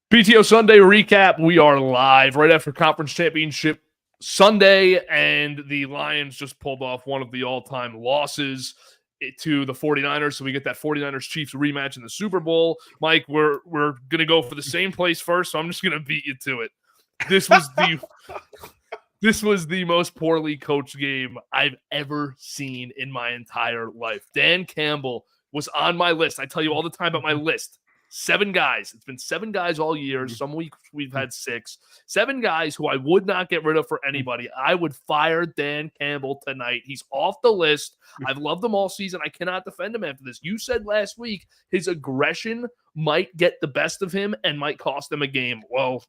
PTO Sunday recap. We are live right after Conference Championship Sunday, and the Lions just pulled off one of the all-time losses to the 49ers. So we get that 49ers Chiefs rematch in the Super Bowl. Mike, we're going to go for the same place first, so I'm just going to beat you to it. This was the most poorly coached game I've ever seen in my entire life. Dan Campbell was on my list. I tell you all the time about my list. 7 guys. It's been 7 guys all year. Some weeks we've had 6. 7 guys who I would not get rid of for anybody. I would fire Dan Campbell tonight. He's off the list. I've loved him all season. I cannot defend him after this. You said last week his aggression might get the best of him and might cost him a game. Well,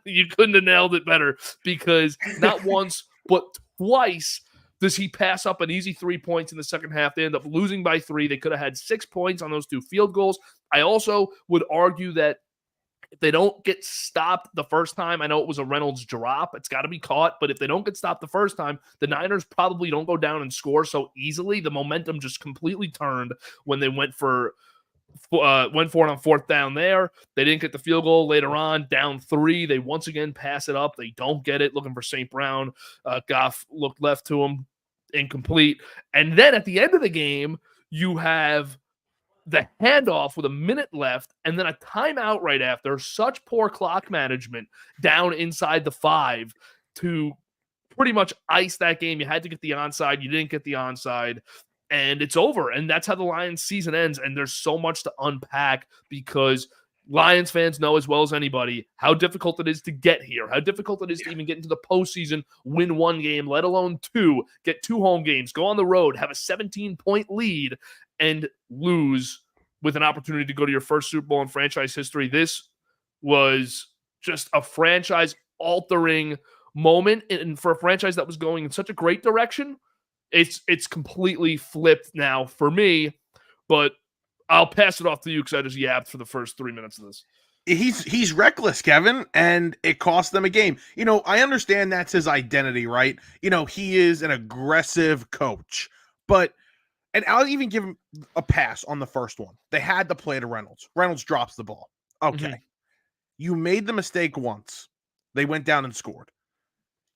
you couldn't have nailed it better, because not once but twice does he pass up an easy 3 points in the second half. They end up losing by 3. They could have had 6 points on those 2 field goals. I also would argue that if they don't get stopped the first time, I know it was a Reynolds drop. It's got to be caught. But if they don't get stopped the first time, the Niners probably don't go down and score so easily. The momentum just completely turned when they went for it on fourth down there. They didn't get the field goal later on, down 3. They once again pass it up. They don't get it, looking for St. Brown. Goff looked left to him, incomplete. And then at the end of the game, you have the handoff with a minute left and then a timeout right after. Such poor clock management down inside the 5 to pretty much ice that game. You had to get the onside. You didn't get the onside. And it's over. And that's how the Lions season ends. And there's so much to unpack, because Lions fans know as well as anybody how difficult it is to get here, how difficult it is to even get into the postseason, win 1 game, let alone 2, get 2 home games, go on the road, have a 17-point lead, and lose with an opportunity to go to your first Super Bowl in franchise history. This was just a franchise-altering moment. And for a franchise that was going in such a great direction, it's completely flipped now for me. But I'll pass it off to you, because I just yapped for the first 3 minutes of this. He's reckless, Kevin, and it cost them a game. I understand that's his identity, right? He is an aggressive coach, and I'll even give him a pass on the first one. They had the play to Reynolds. Reynolds drops the ball. Okay. Mm-hmm. You made the mistake once. They went down and scored.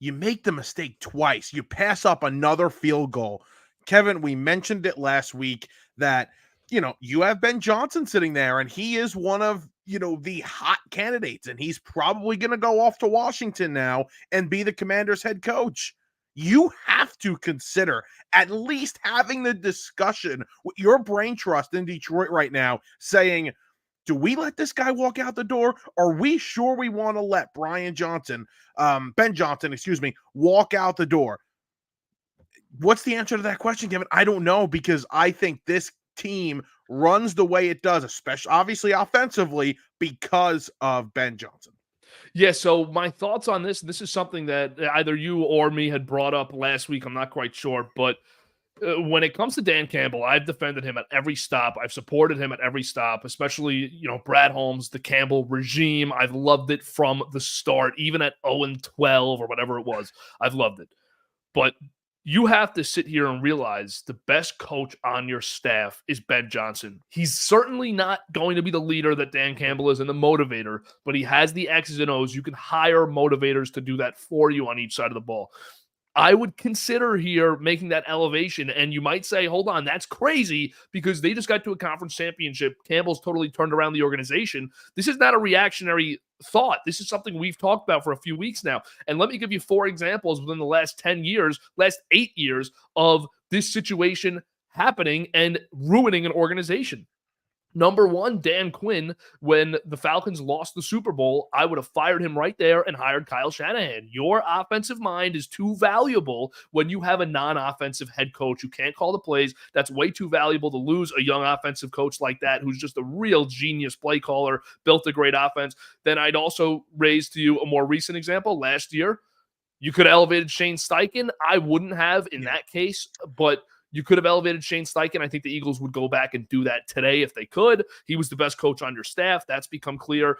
You make the mistake twice. You pass up another field goal. Kevin, we mentioned it last week that, you have Ben Johnson sitting there, and he is one of, the hot candidates, and he's probably going to go off to Washington now and be the Commanders head coach. You have to consider at least having the discussion with your brain trust in Detroit right now, saying, do we let this guy walk out the door? Are we sure we want to let Ben Johnson, walk out the door? What's the answer to that question, Kevin? I don't know, because I think this team runs the way it does, especially obviously offensively, because of Ben Johnson. Yeah, so my thoughts on this is something that either you or me had brought up last week. I'm not quite sure, but when it comes to Dan Campbell, I've defended him at every stop. I've supported him at every stop, especially, Brad Holmes, the Campbell regime. I've loved it from the start, even at 0-12 or whatever it was. I've loved it. But you have to sit here and realize the best coach on your staff is Ben Johnson. He's certainly not going to be the leader that Dan Campbell is and the motivator, but he has the X's and O's. You can hire motivators to do that for you on each side of the ball. I would consider here making that elevation, and you might say, hold on, that's crazy, because they just got to a conference championship. Campbell's totally turned around the organization. This is not a reactionary thought. This is something we've talked about for a few weeks now. And let me give you 4 examples within the last 8 years of this situation happening and ruining an organization. Number 1, Dan Quinn. When the Falcons lost the Super Bowl, I would have fired him right there and hired Kyle Shanahan. Your offensive mind is too valuable when you have a non-offensive head coach who can't call the plays. That's way too valuable to lose a young offensive coach like that, who's just a real genius play caller, built a great offense. Then I'd also raise to you a more recent example. Last year, you could have elevated Shane Steichen. I wouldn't have in that case, but You could have elevated Shane Steichen. I think the Eagles would go back and do that today if they could. He was the best coach on your staff. That's become clear.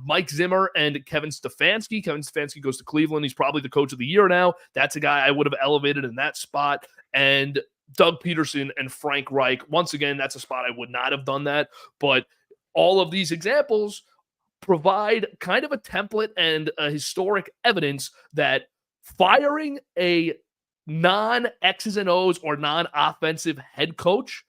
Mike Zimmer and Kevin Stefanski. Kevin Stefanski goes to Cleveland. He's probably the coach of the year now. That's a guy I would have elevated in that spot. And Doug Peterson and Frank Reich. Once again, that's a spot I would not have done that. But all of these examples provide kind of a template and a historic evidence that firing a non-X's and O's or non-offensive head coach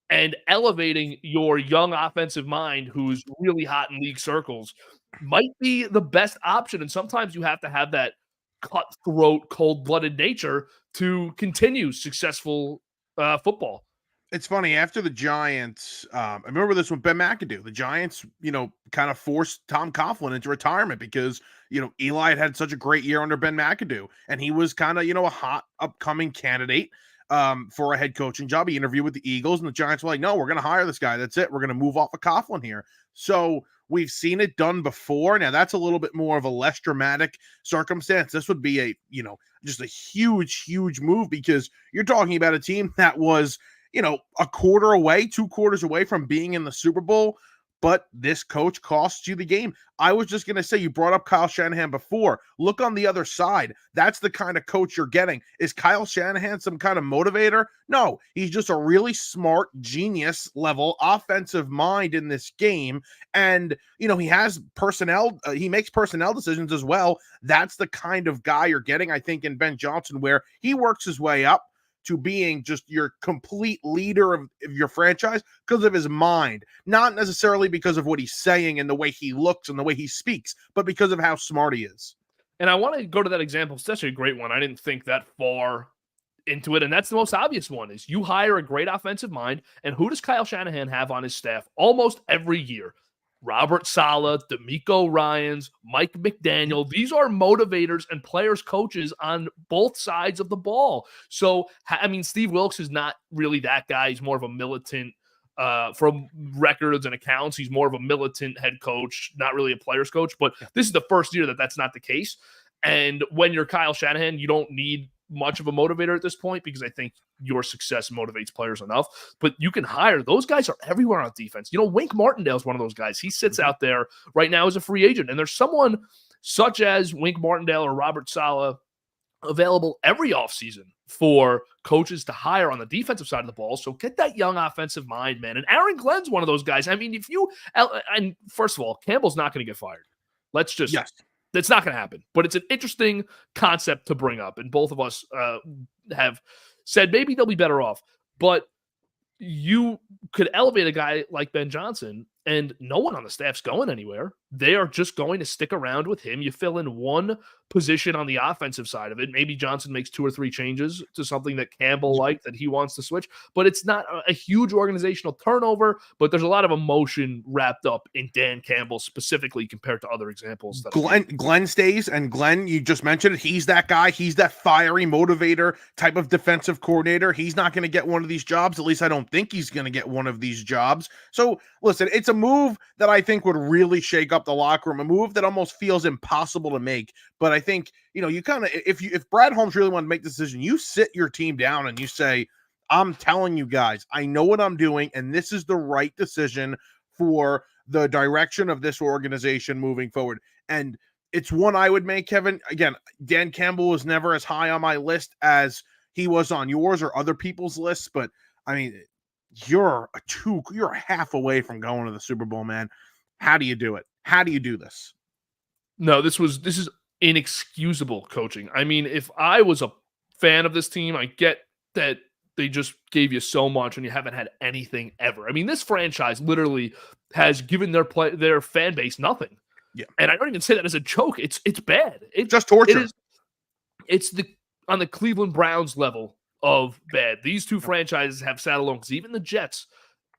and elevating your young offensive mind who's really hot in league circles might be the best option. And sometimes you have to have that cutthroat, cold-blooded nature to continue successful football. It's funny, after the Giants, I remember this with Ben McAdoo. The Giants, kind of forced Tom Coughlin into retirement because, Eli had such a great year under Ben McAdoo. And he was kind of, a hot upcoming candidate for a head coaching job. He interviewed with the Eagles, and the Giants were like, no, we're going to hire this guy. That's it. We're going to move off of Coughlin here. So we've seen it done before. Now, that's a little bit more of a less dramatic circumstance. This would be just a huge, huge move because you're talking about a team that was – a quarter away, 2 quarters away from being in the Super Bowl, but this coach costs you the game. I was just going to say, you brought up Kyle Shanahan before. Look on the other side. That's the kind of coach you're getting. Is Kyle Shanahan some kind of motivator? No, he's just a really smart, genius level offensive mind in this game. And, he has personnel. He makes personnel decisions as well. That's the kind of guy you're getting, I think, in Ben Johnson, where he works his way up to being just your complete leader of your franchise because of his mind, not necessarily because of what he's saying and the way he looks and the way he speaks, but because of how smart he is. And I want to go to that example. It's actually a great one. I didn't think that far into it, and that's the most obvious one, is you hire a great offensive mind, and who does Kyle Shanahan have on his staff almost every year? Robert Saleh, D'Amico Ryans, Mike McDaniel. These are motivators and players, coaches on both sides of the ball. So, Steve Wilkes is not really that guy. He's more of a militant, from records and accounts. He's more of a militant head coach, not really a player's coach. But this is the first year that that's not the case. And when you're Kyle Shanahan, you don't need much of a motivator at this point because I think your success motivates players enough. But you can hire. Those guys are everywhere on defense. Wink Martindale is one of those guys. He sits out there right now as a free agent. And there's someone such as Wink Martindale or Robert Saleh available every offseason for coaches to hire on the defensive side of the ball. So get that young offensive mind, man. And Aaron Glenn's one of those guys. And first of all, Campbell's not going to get fired. Let's just... Yes. That's not going to happen, but it's an interesting concept to bring up. And both of us have said maybe they'll be better off, but you could elevate a guy like Ben Johnson and no one on the staff's going anywhere. They are just going to stick around with him. You fill in one position on the offensive side of it. Maybe Johnson makes 2 or 3 changes to something that Campbell liked that he wants to switch, but it's not a huge organizational turnover, but there's a lot of emotion wrapped up in Dan Campbell specifically compared to other examples. Glenn stays, and Glenn, you just mentioned it. He's that guy. He's that fiery motivator type of defensive coordinator. He's not going to get one of these jobs. At least I don't think he's going to get one of these jobs. So listen, it's a move that I think would really shake up the locker room, a move that almost feels impossible to make. But I think, you kind of, if Brad Holmes really wanted to make the decision, you sit your team down and you say, I'm telling you guys, I know what I'm doing, and this is the right decision for the direction of this organization moving forward. And it's one I would make, Kevin. Again, Dan Campbell was never as high on my list as he was on yours or other people's lists, but you're half away from going to the Super Bowl, man. How do you do it? How do you do this? No, this is inexcusable coaching. If I was a fan of this team, I get that they just gave you so much and you haven't had anything ever. This franchise literally has given their fan base nothing. Yeah. And I don't even say that as a joke. It's bad. It's just torture. It's on the Cleveland Browns level of bad. These two franchises have sat alone, because even the Jets,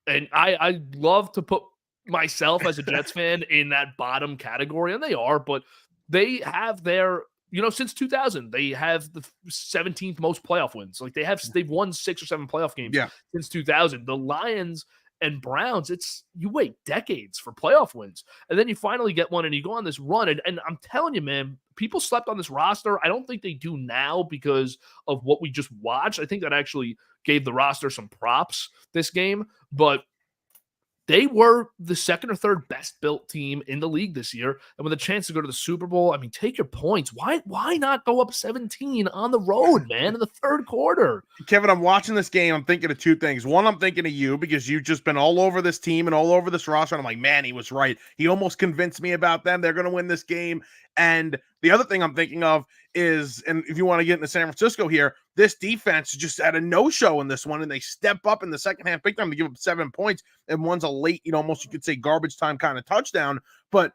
and I love to put myself as a Jets fan in that bottom category, and they are, but they have their, since 2000, they have the 17th most playoff wins. Like they've won 6 or 7 playoff games since 2000. The Lions and Browns, you wait decades for playoff wins, and then you finally get one and you go on this run. And I'm telling you, man, people slept on this roster. I don't think they do now because of what we just watched. I think that actually gave the roster some props this game, but they were the second or third best built team in the league this year. And with a chance to go to the Super Bowl, I mean, take your points. Why not go up 17 on the road, man, in the third quarter? Kevin, I'm watching this game. I'm thinking of two things. One, I'm thinking of you because you've just been all over this team and all over this roster. And I'm like, man, he was right. He almost convinced me about them. They're going to win this game. And the other thing I'm thinking of is, and if you want to get into San Francisco here, this defense just had a no-show in this one, and they step up in the second half big time to give up 7 points, and one's a late, almost you could say garbage time kind of touchdown. But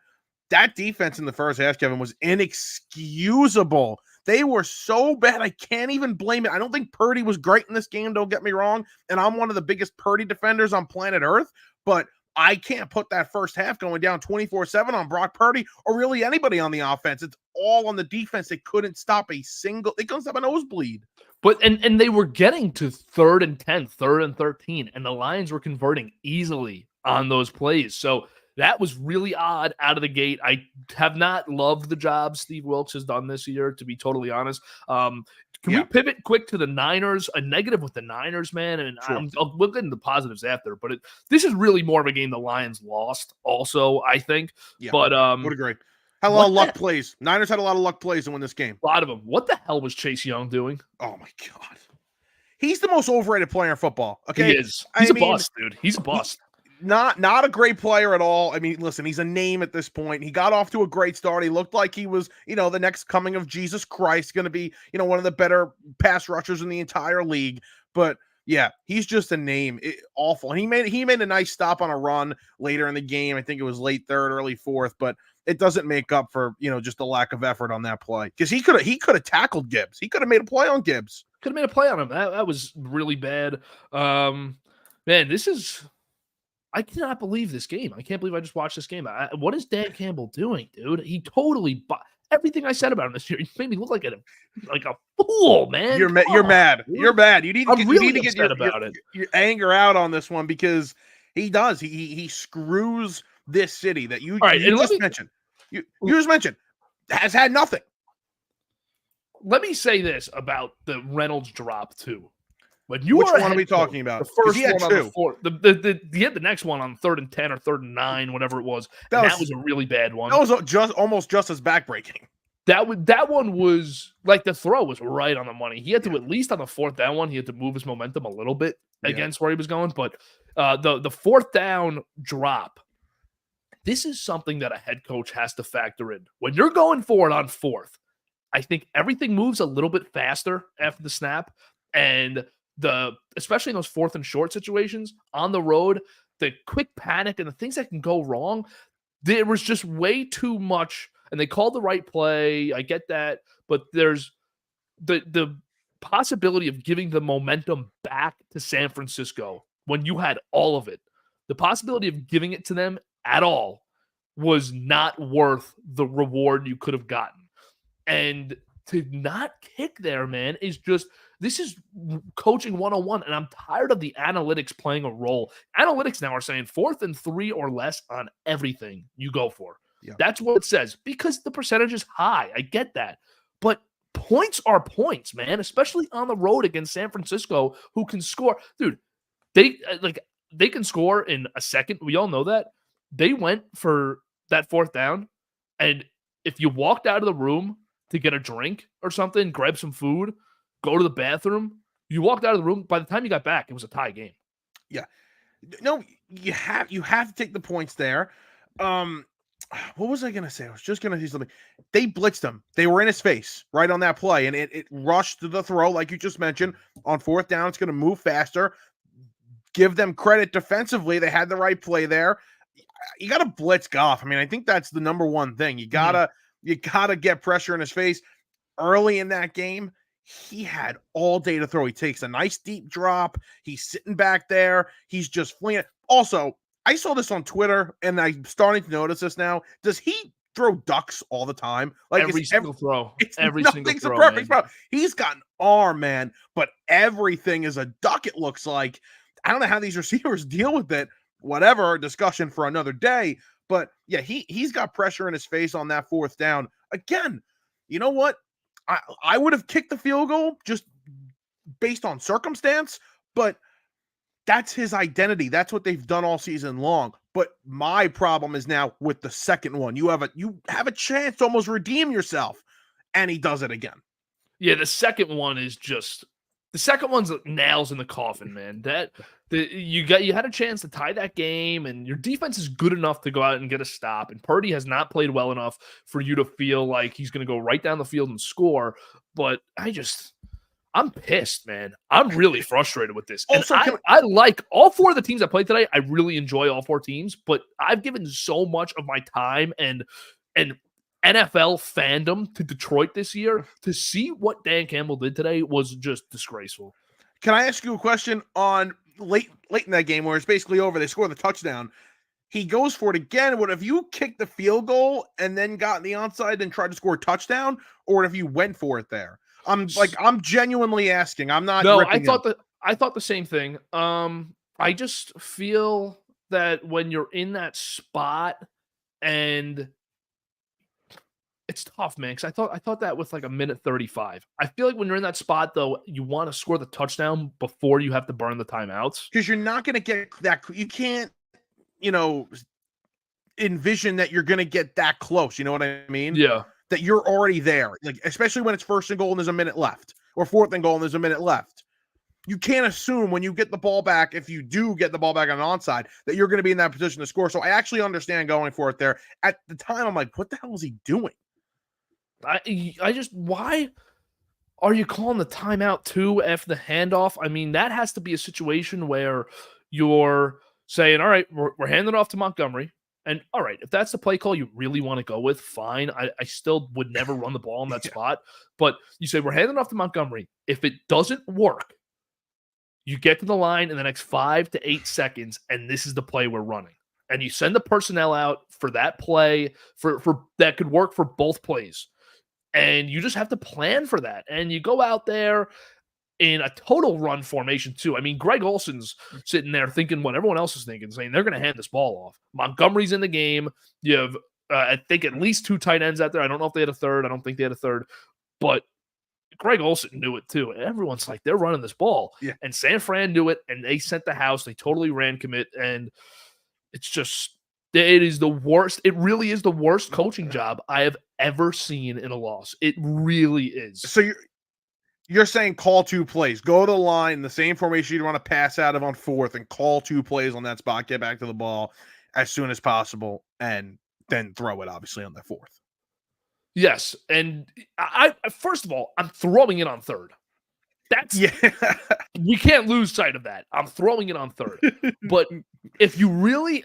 that defense in the first half, Kevin, was inexcusable. They were so bad, I can't even blame it. I don't think Purdy was great in this game, don't get me wrong, and I'm one of the biggest Purdy defenders on planet Earth, but I can't put that first half going down 24-7 on Brock Purdy or really anybody on the offense. It's all on the defense. They couldn't stop they couldn't stop a nosebleed. But and they were getting to 3rd and 10, 3rd and 13, and the Lions were converting easily on those plays. So that was really odd out of the gate. I have not loved the job Steve Wilks has done this year, to be totally honest. Can we pivot quick to the Niners? A negative with the Niners, man, and sure. We'll get into positives after. But this is really more of a game the Lions lost, also, I think. Yeah, but would agree. Had a lot of luck plays. Niners had a lot of luck plays to win this game. A lot of them. What the hell was Chase Young doing? Oh my God, he's the most overrated player in football. Okay, he is. He's a bust, dude. He's a bust. Not a great player at all. I mean, listen, he's a name at this point. He got off to a great start. He looked like he was, the next coming of Jesus Christ, going to be, one of the better pass rushers in the entire league. But yeah, he's just a name. Awful. He made a nice stop on a run later in the game. I think it was late third, early fourth, but it doesn't make up for, just the lack of effort on that play. Because he could have tackled Gibbs. He could have made a play on Gibbs. Could have made a play on him. That was really bad. Man, I cannot believe this game. I can't believe I just watched this game. What is Dan Campbell doing, dude? He totally everything I said about him this year. He made me look like a fool, man. You're mad. Dude. You're mad. You need to get your anger out on this one because he does. He screws this city that you just mentioned. You just mentioned has had nothing. Let me say this about the Reynolds drop too. Which one are we talking about? The first one on the fourth. He had the next one on 3rd and 10 or 3rd and 9, whatever it was. That was a really bad one. That was almost just as backbreaking. That one was like the throw was right on the money. He had to at least on the 4th down one, he had to move his momentum a little bit against where he was going. But the 4th down drop, this is something that a head coach has to factor in. When you're going for it on 4th, I think everything moves a little bit faster after the snap. And especially in those 4th and short situations on the road, the quick panic and the things that can go wrong, there was just way too much. And they called the right play. I get that, but there's the possibility of giving the momentum back to San Francisco when you had all of it. The possibility of giving it to them at all was not worth the reward you could have gotten. And to not kick there, man, is just. This is coaching 101, and I'm tired of the analytics playing a role. Analytics now are saying 4th and 3 or less on everything you go for. Yeah. That's what it says because the percentage is high. I get that. But points are points, man, especially on the road against San Francisco, who can score. Dude, they can score in a second. We all know that. They went for that 4th down, and if you walked out of the room to get a drink or something, grab some food, go to the bathroom, you walked out of the room, by the time you got back, it was a tie game. Yeah. No, you have to take the points there. What was I going to say? I was just going to say something. They blitzed him. They were in his face right on that play, and it rushed to the throw, like you just mentioned. On 4th down, it's going to move faster. Give them credit defensively. They had the right play there. You got to blitz Goff. I mean, I think that's the number one thing. You gotta get pressure in his face early in that game. He had all day to throw. He takes a nice deep drop. He's sitting back there. He's just flinging. Also, I saw this on Twitter, and I'm starting to notice this now. Does he throw ducks all the time? Like every single throw. Every single throw. Perfect throw. He's got an arm, man, but everything is a duck, it looks like. I don't know how these receivers deal with it. Whatever, discussion for another day. But yeah, he's got pressure in his face on that 4th down. Again, you know what? I would have kicked the field goal just based on circumstance, but that's his identity. That's what they've done all season long. But my problem is now with the second one. You have a chance to almost redeem yourself, and he does it again. Yeah, the second one's nails in the coffin, man. You had a chance to tie that game, and your defense is good enough to go out and get a stop. And Purdy has not played well enough for you to feel like he's going to go right down the field and score. But I'm pissed, man. I'm really frustrated with this. Also, I like all four of the teams I played today. I really enjoy all four teams, but I've given so much of my time and NFL fandom to Detroit this year. To see what Dan Campbell did today was just disgraceful. Can I ask you a question on late in that game where it's basically over? They score the touchdown. He goes for it again. What if you kicked the field goal and then got the onside and tried to score a touchdown, or if you went for it there? I'm genuinely asking. I'm not. No, I thought the same thing. I just feel that when you're in that spot, and it's tough, man. Because I thought that with like a minute 35. I feel like when you're in that spot, though, you want to score the touchdown before you have to burn the timeouts. Because you're not going to get that. You can't, envision that you're going to get that close. You know what I mean? Yeah. That you're already there, like especially when it's first and goal and there's a minute left, or fourth and goal and there's a minute left. You can't assume when you get the ball back, if you do get the ball back on an onside, that you're going to be in that position to score. So I actually understand going for it there. At the time, I'm like, what the hell is he doing? Why are you calling the timeout too after the handoff? I mean, that has to be a situation where you're saying, all right, we're handing it off to Montgomery. And all right, if that's the play call you really want to go with, fine. I still would never run the ball in that spot. But you say we're handing off to Montgomery. If it doesn't work, you get to the line in the next 5 to 8 seconds, and this is the play we're running. And you send the personnel out for that play, for that could work for both plays. And you just have to plan for that. And you go out there in a total run formation, too. I mean, Greg Olsen's sitting there thinking what everyone else is thinking, saying they're going to hand this ball off. Montgomery's in the game. You have, I think, at least 2 tight ends out there. I don't know if they had a third. I don't think they had a third. But Greg Olsen knew it, too. And everyone's like, they're running this ball. Yeah. And San Fran knew it, and they sent the house. They totally ran commit. And it's just, it is the worst. It really is the worst coaching job I have ever seen in a loss. It really is. So you're saying call 2 plays, go to the line, the same formation you want to pass out of on fourth, and call 2 plays on that spot, get back to the ball as soon as possible, and then throw it obviously on the fourth. Yes, and I first of all, I'm throwing it on third. That's we can't lose sight of that. I'm throwing it on third. But if you really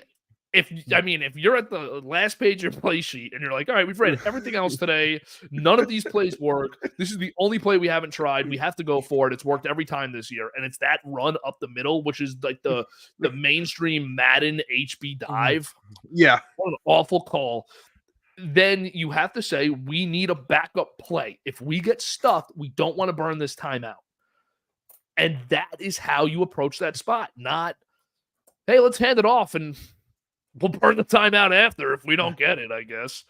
if you're at the last page of your play sheet and you're like, all right, we've read everything else today. None of these plays work. This is the only play we haven't tried. We have to go for it. It's worked every time this year. And it's that run up the middle, which is like the mainstream Madden HB dive. Yeah. What an awful call. Then you have to say, we need a backup play. If we get stuck, we don't want to burn this timeout. And that is how you approach that spot. Not, hey, let's hand it off and we'll burn the timeout after if we don't get it, I guess.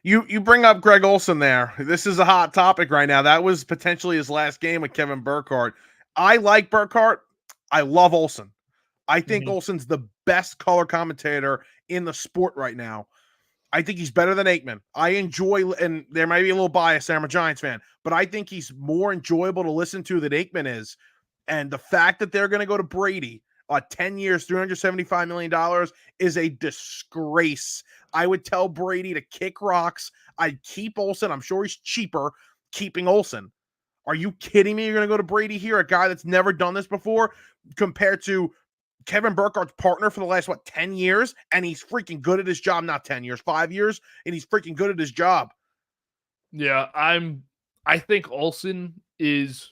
You bring up Greg Olsen there. This is a hot topic right now. That was potentially his last game with Kevin Burkhardt. I like Burkhardt. I love Olsen. I think Olsen's the best color commentator in the sport right now. I think he's better than Aikman. I enjoy, and there might be a little bias there, I'm a Giants fan, but I think he's more enjoyable to listen to than Aikman is. And the fact that they're going to go to Brady 10 years, $375 million is a disgrace. I would tell Brady to kick rocks. I'd keep Olsen. I'm sure he's cheaper keeping Olsen. Are you kidding me? You're going to go to Brady here, a guy that's never done this before, compared to Kevin Burkhardt's partner for the last, 10 years? And he's freaking good at his job. Not 10 years, 5 years. And he's freaking good at his job. Yeah, I think Olsen is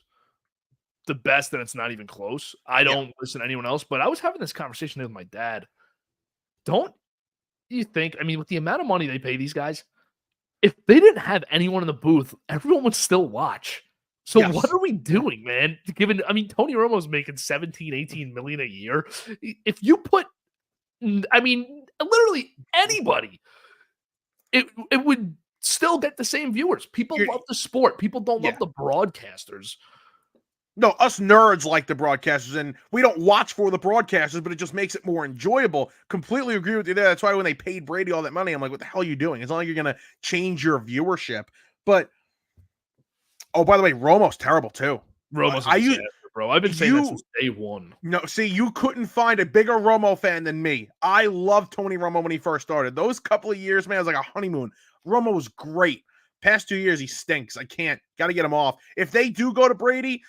the best, and it's not even close. I don't listen to anyone else, but I was having this conversation with my dad. Don't you think, with the amount of money they pay these guys, if they didn't have anyone in the booth, everyone would still watch. So what are we doing, man? Given, Tony Romo's making 17, 18 million a year. If you put, literally anybody, it would still get the same viewers. People You're- love the sport. People don't Yeah. love the broadcasters. No, us nerds like the broadcasters, and we don't watch for the broadcasters, but it just makes it more enjoyable. Completely agree with you there. That's why when they paid Brady all that money, I'm like, what the hell are you doing? It's not like you're going to change your viewership. But, oh, by the way, Romo's terrible too. Romo's a I disaster, bro. I've been saying that since day one. No, see, you couldn't find a bigger Romo fan than me. I loved Tony Romo when he first started. Those couple of years, man, it was like a honeymoon. Romo was great. Past 2 years, he stinks. I can't. Got to get him off. If they do go to Brady,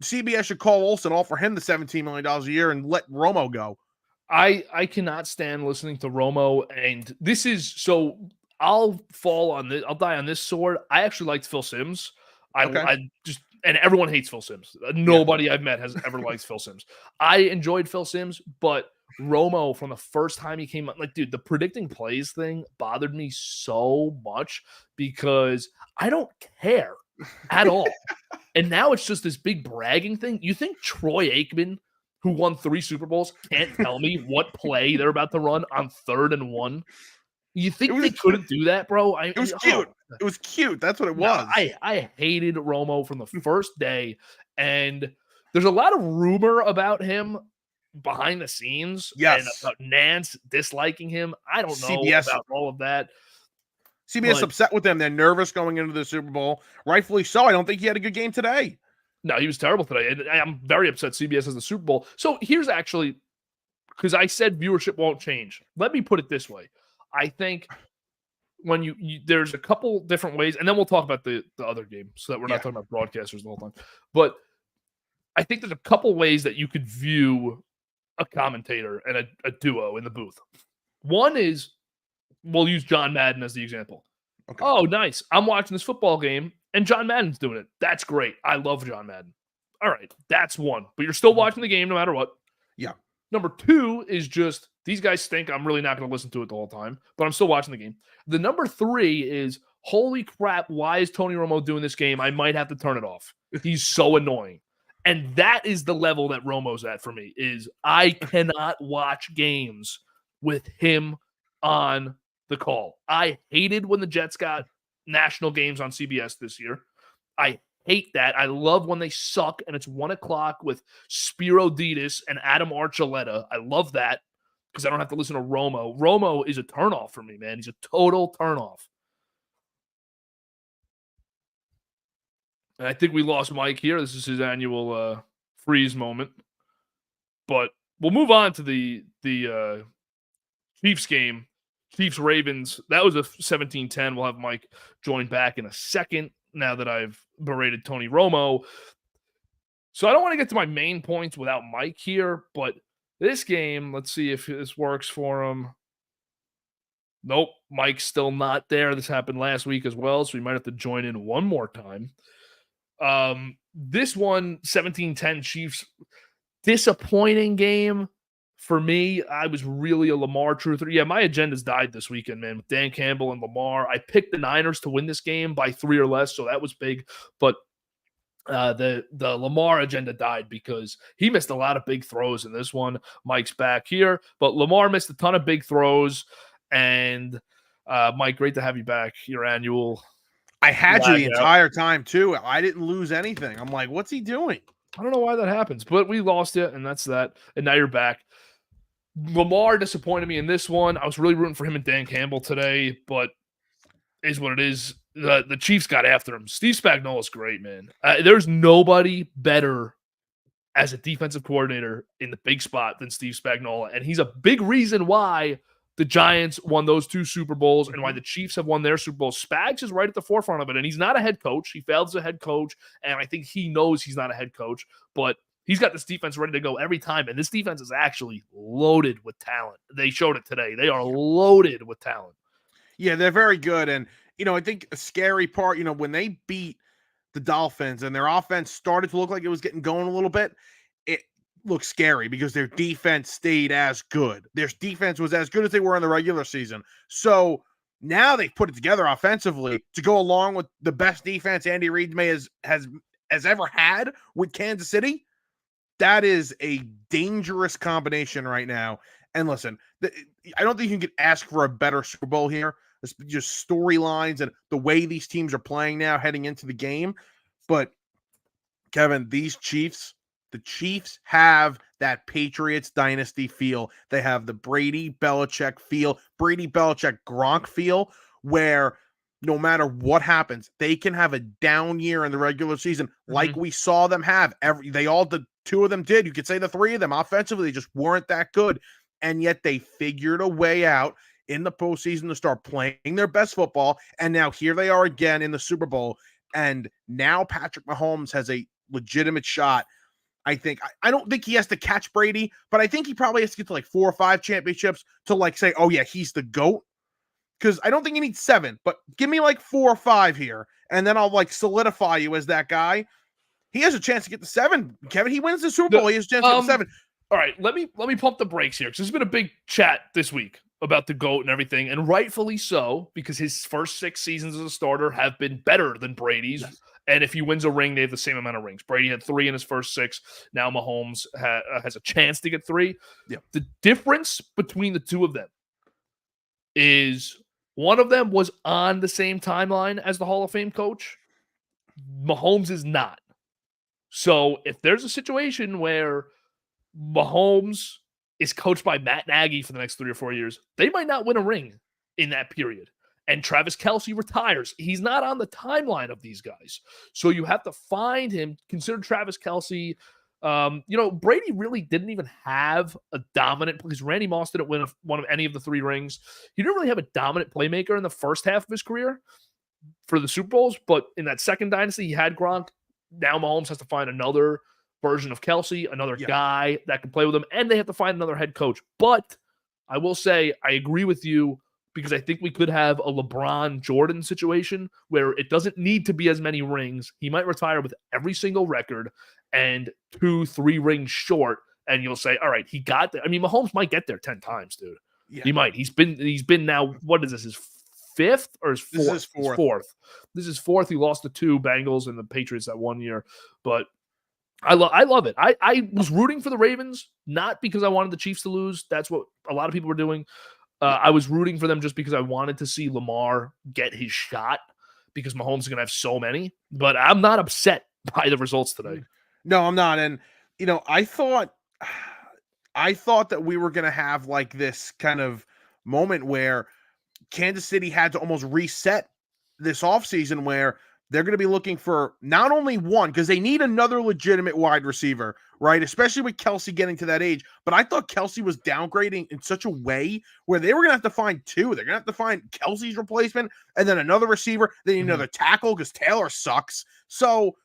CBS should call Olsen, offer him the $17 million a year, and let Romo go. I cannot stand listening to Romo, and this is so. I'll fall on this. I'll die on this sword. I actually liked Phil Simms. I just and everyone hates Phil Simms. Nobody I've met has ever liked Phil Simms. I enjoyed Phil Simms, but Romo from the first time he came out, like, dude, the predicting plays thing bothered me so much because I don't care at all. And now it's just this big bragging thing. You think Troy Aikman, who won 3 Super Bowls, can't tell me what play they're about to run on 3rd and 1? You think they couldn't do that, bro? It was cute. It was cute. That's what it was. I hated Romo from the first day. And there's a lot of rumor about him behind the scenes. Yes. And about Nance disliking him. I don't know CBS about all of that. CBS upset with them. They're nervous going into the Super Bowl. Rightfully so. I don't think he had a good game today. No, he was terrible today. And I'm very upset CBS has the Super Bowl. So here's actually, because I said viewership won't change. Let me put it this way. I think when you there's a couple different ways, and then we'll talk about the other game so that we're not talking about broadcasters the whole time. But I think there's a couple ways that you could view a commentator and a duo in the booth. One is, we'll use John Madden as the example. Okay. Oh, nice. I'm watching this football game, and John Madden's doing it. That's great. I love John Madden. All right, that's one. But you're still watching the game no matter what. Yeah. Number 2 is just, these guys stink. I'm really not going to listen to it the whole time, but I'm still watching the game. The number 3 is, holy crap, why is Tony Romo doing this game? I might have to turn it off. He's so annoying. And that is the level that Romo's at for me, is I cannot watch games with him on the call. I hated when the Jets got national games on CBS this year. I hate that. I love when they suck and it's 1:00 with Spiro Ditas and Adam Archuleta. I love that because I don't have to listen to Romo. Romo is a turnoff for me, man. He's a total turnoff. And I think we lost Mike here. This is his annual freeze moment. But we'll move on to the Chiefs game. Chiefs-Ravens. That was a 17-10. We'll have Mike join back in a second now that I've berated Tony Romo. So I don't want to get to my main points without Mike here, but this game, let's see if this works for him. Nope, Mike's still not there. This happened last week as well, so we might have to join in one more time. This one, 17-10 Chiefs, disappointing game. For me, I was really a Lamar truther. Yeah, my agenda's died this weekend, man, with Dan Campbell and Lamar. I picked the Niners to win this game by 3 or less, so that was big. But the Lamar agenda died because he missed a lot of big throws in this one. Mike's back here, but Lamar missed a ton of big throws. And Mike, great to have you back. Your annual. I had you the entire time, too. I didn't lose anything. I'm like, what's he doing? I don't know why that happens, but we lost it, and that's that. And now you're back. Lamar disappointed me in this one. I was really rooting for him and Dan Campbell today, but is what it is. The Chiefs got after him. Steve Spagnuolo is great, man. There's nobody better as a defensive coordinator in the big spot than Steve Spagnuolo, and he's a big reason why the Giants won those 2 Super Bowls and why the Chiefs have won their Super Bowls. Spags is right at the forefront of it, and he's not a head coach. He failed as a head coach, and I think he knows he's not a head coach, but he's got this defense ready to go every time, and this defense is actually loaded with talent. They showed it today. They are loaded with talent. Yeah, they're very good, and, I think a scary part, when they beat the Dolphins and their offense started to look like it was getting going a little bit, it looked scary because their defense stayed as good. Their defense was as good as they were in the regular season. So now they've put it together offensively to go along with the best defense Andy Reid has ever had with Kansas City. That is a dangerous combination right now. And listen, I don't think you can ask for a better Super Bowl here. just storylines and the way these teams are playing now heading into the game. But Kevin, the Chiefs have that Patriots dynasty feel. They have the Brady Belichick feel, Brady Belichick Gronk feel, where no matter what happens, they can have a down year in the regular season, like we saw them have. The two of them did. You could say the three of them offensively, they just weren't that good. And yet they figured a way out in the postseason to start playing their best football. And now here they are again in the Super Bowl. And now Patrick Mahomes has a legitimate shot. I think I don't think he has to catch Brady, but I think he probably has to get to like 4 or 5 championships to like say, oh yeah, he's the GOAT. Because I don't think he needs 7, but give me like 4 or 5 here, and then I'll like solidify you as that guy. He has a chance to get to 7. Kevin, he wins the Super Bowl. He has a chance to get to 7. All right, let me pump the brakes here, because there's been a big chat this week about the GOAT and everything, and rightfully so, because his first 6 seasons as a starter have been better than Brady's. Yes. And if he wins a ring, they have the same amount of rings. Brady had 3 in his first 6. Now Mahomes has a chance to get 3. Yeah. The difference between the two of them is one of them was on the same timeline as the Hall of Fame coach. Mahomes is not. So if there's a situation where Mahomes is coached by Matt Nagy for the next 3 or 4 years, they might not win a ring in that period. And Travis Kelce retires. He's not on the timeline of these guys. So you have to find him. Consider Travis Kelce. Brady really didn't even have a dominant, because Randy Moss didn't win one of any of the 3 rings. He didn't really have a dominant playmaker in the first half of his career for the Super Bowls. But in that second dynasty, he had Gronk. Now Mahomes has to find another version of Kelce, another guy that can play with him, and they have to find another head coach. But I will say, I agree with you, because I think we could have a LeBron Jordan situation where it doesn't need to be as many rings. He might retire with every single record and 2-3 rings short, and you'll say, all right, he got there. I mean, Mahomes might get there 10 times, dude. Yeah. He might. He's been now, what is this, his 5th or his 4th? This is 4th. His 4th. This is 4th. He lost the 2 Bengals and the Patriots that 1 year. But I love it. I was rooting for the Ravens, not because I wanted the Chiefs to lose. That's what a lot of people were doing. I was rooting for them just because I wanted to see Lamar get his shot, because Mahomes is going to have so many. But I'm not upset by the results today. No, I'm not. And, I thought that we were going to have like this kind of moment where Kansas City had to almost reset this offseason, where they're going to be looking for not only one, because they need another legitimate wide receiver, right? Especially with Kelce getting to that age. But I thought Kelce was downgrading in such a way where they were going to have to find 2. They're going to have to find Kelce's replacement and then another receiver, then another tackle, because Taylor sucks. So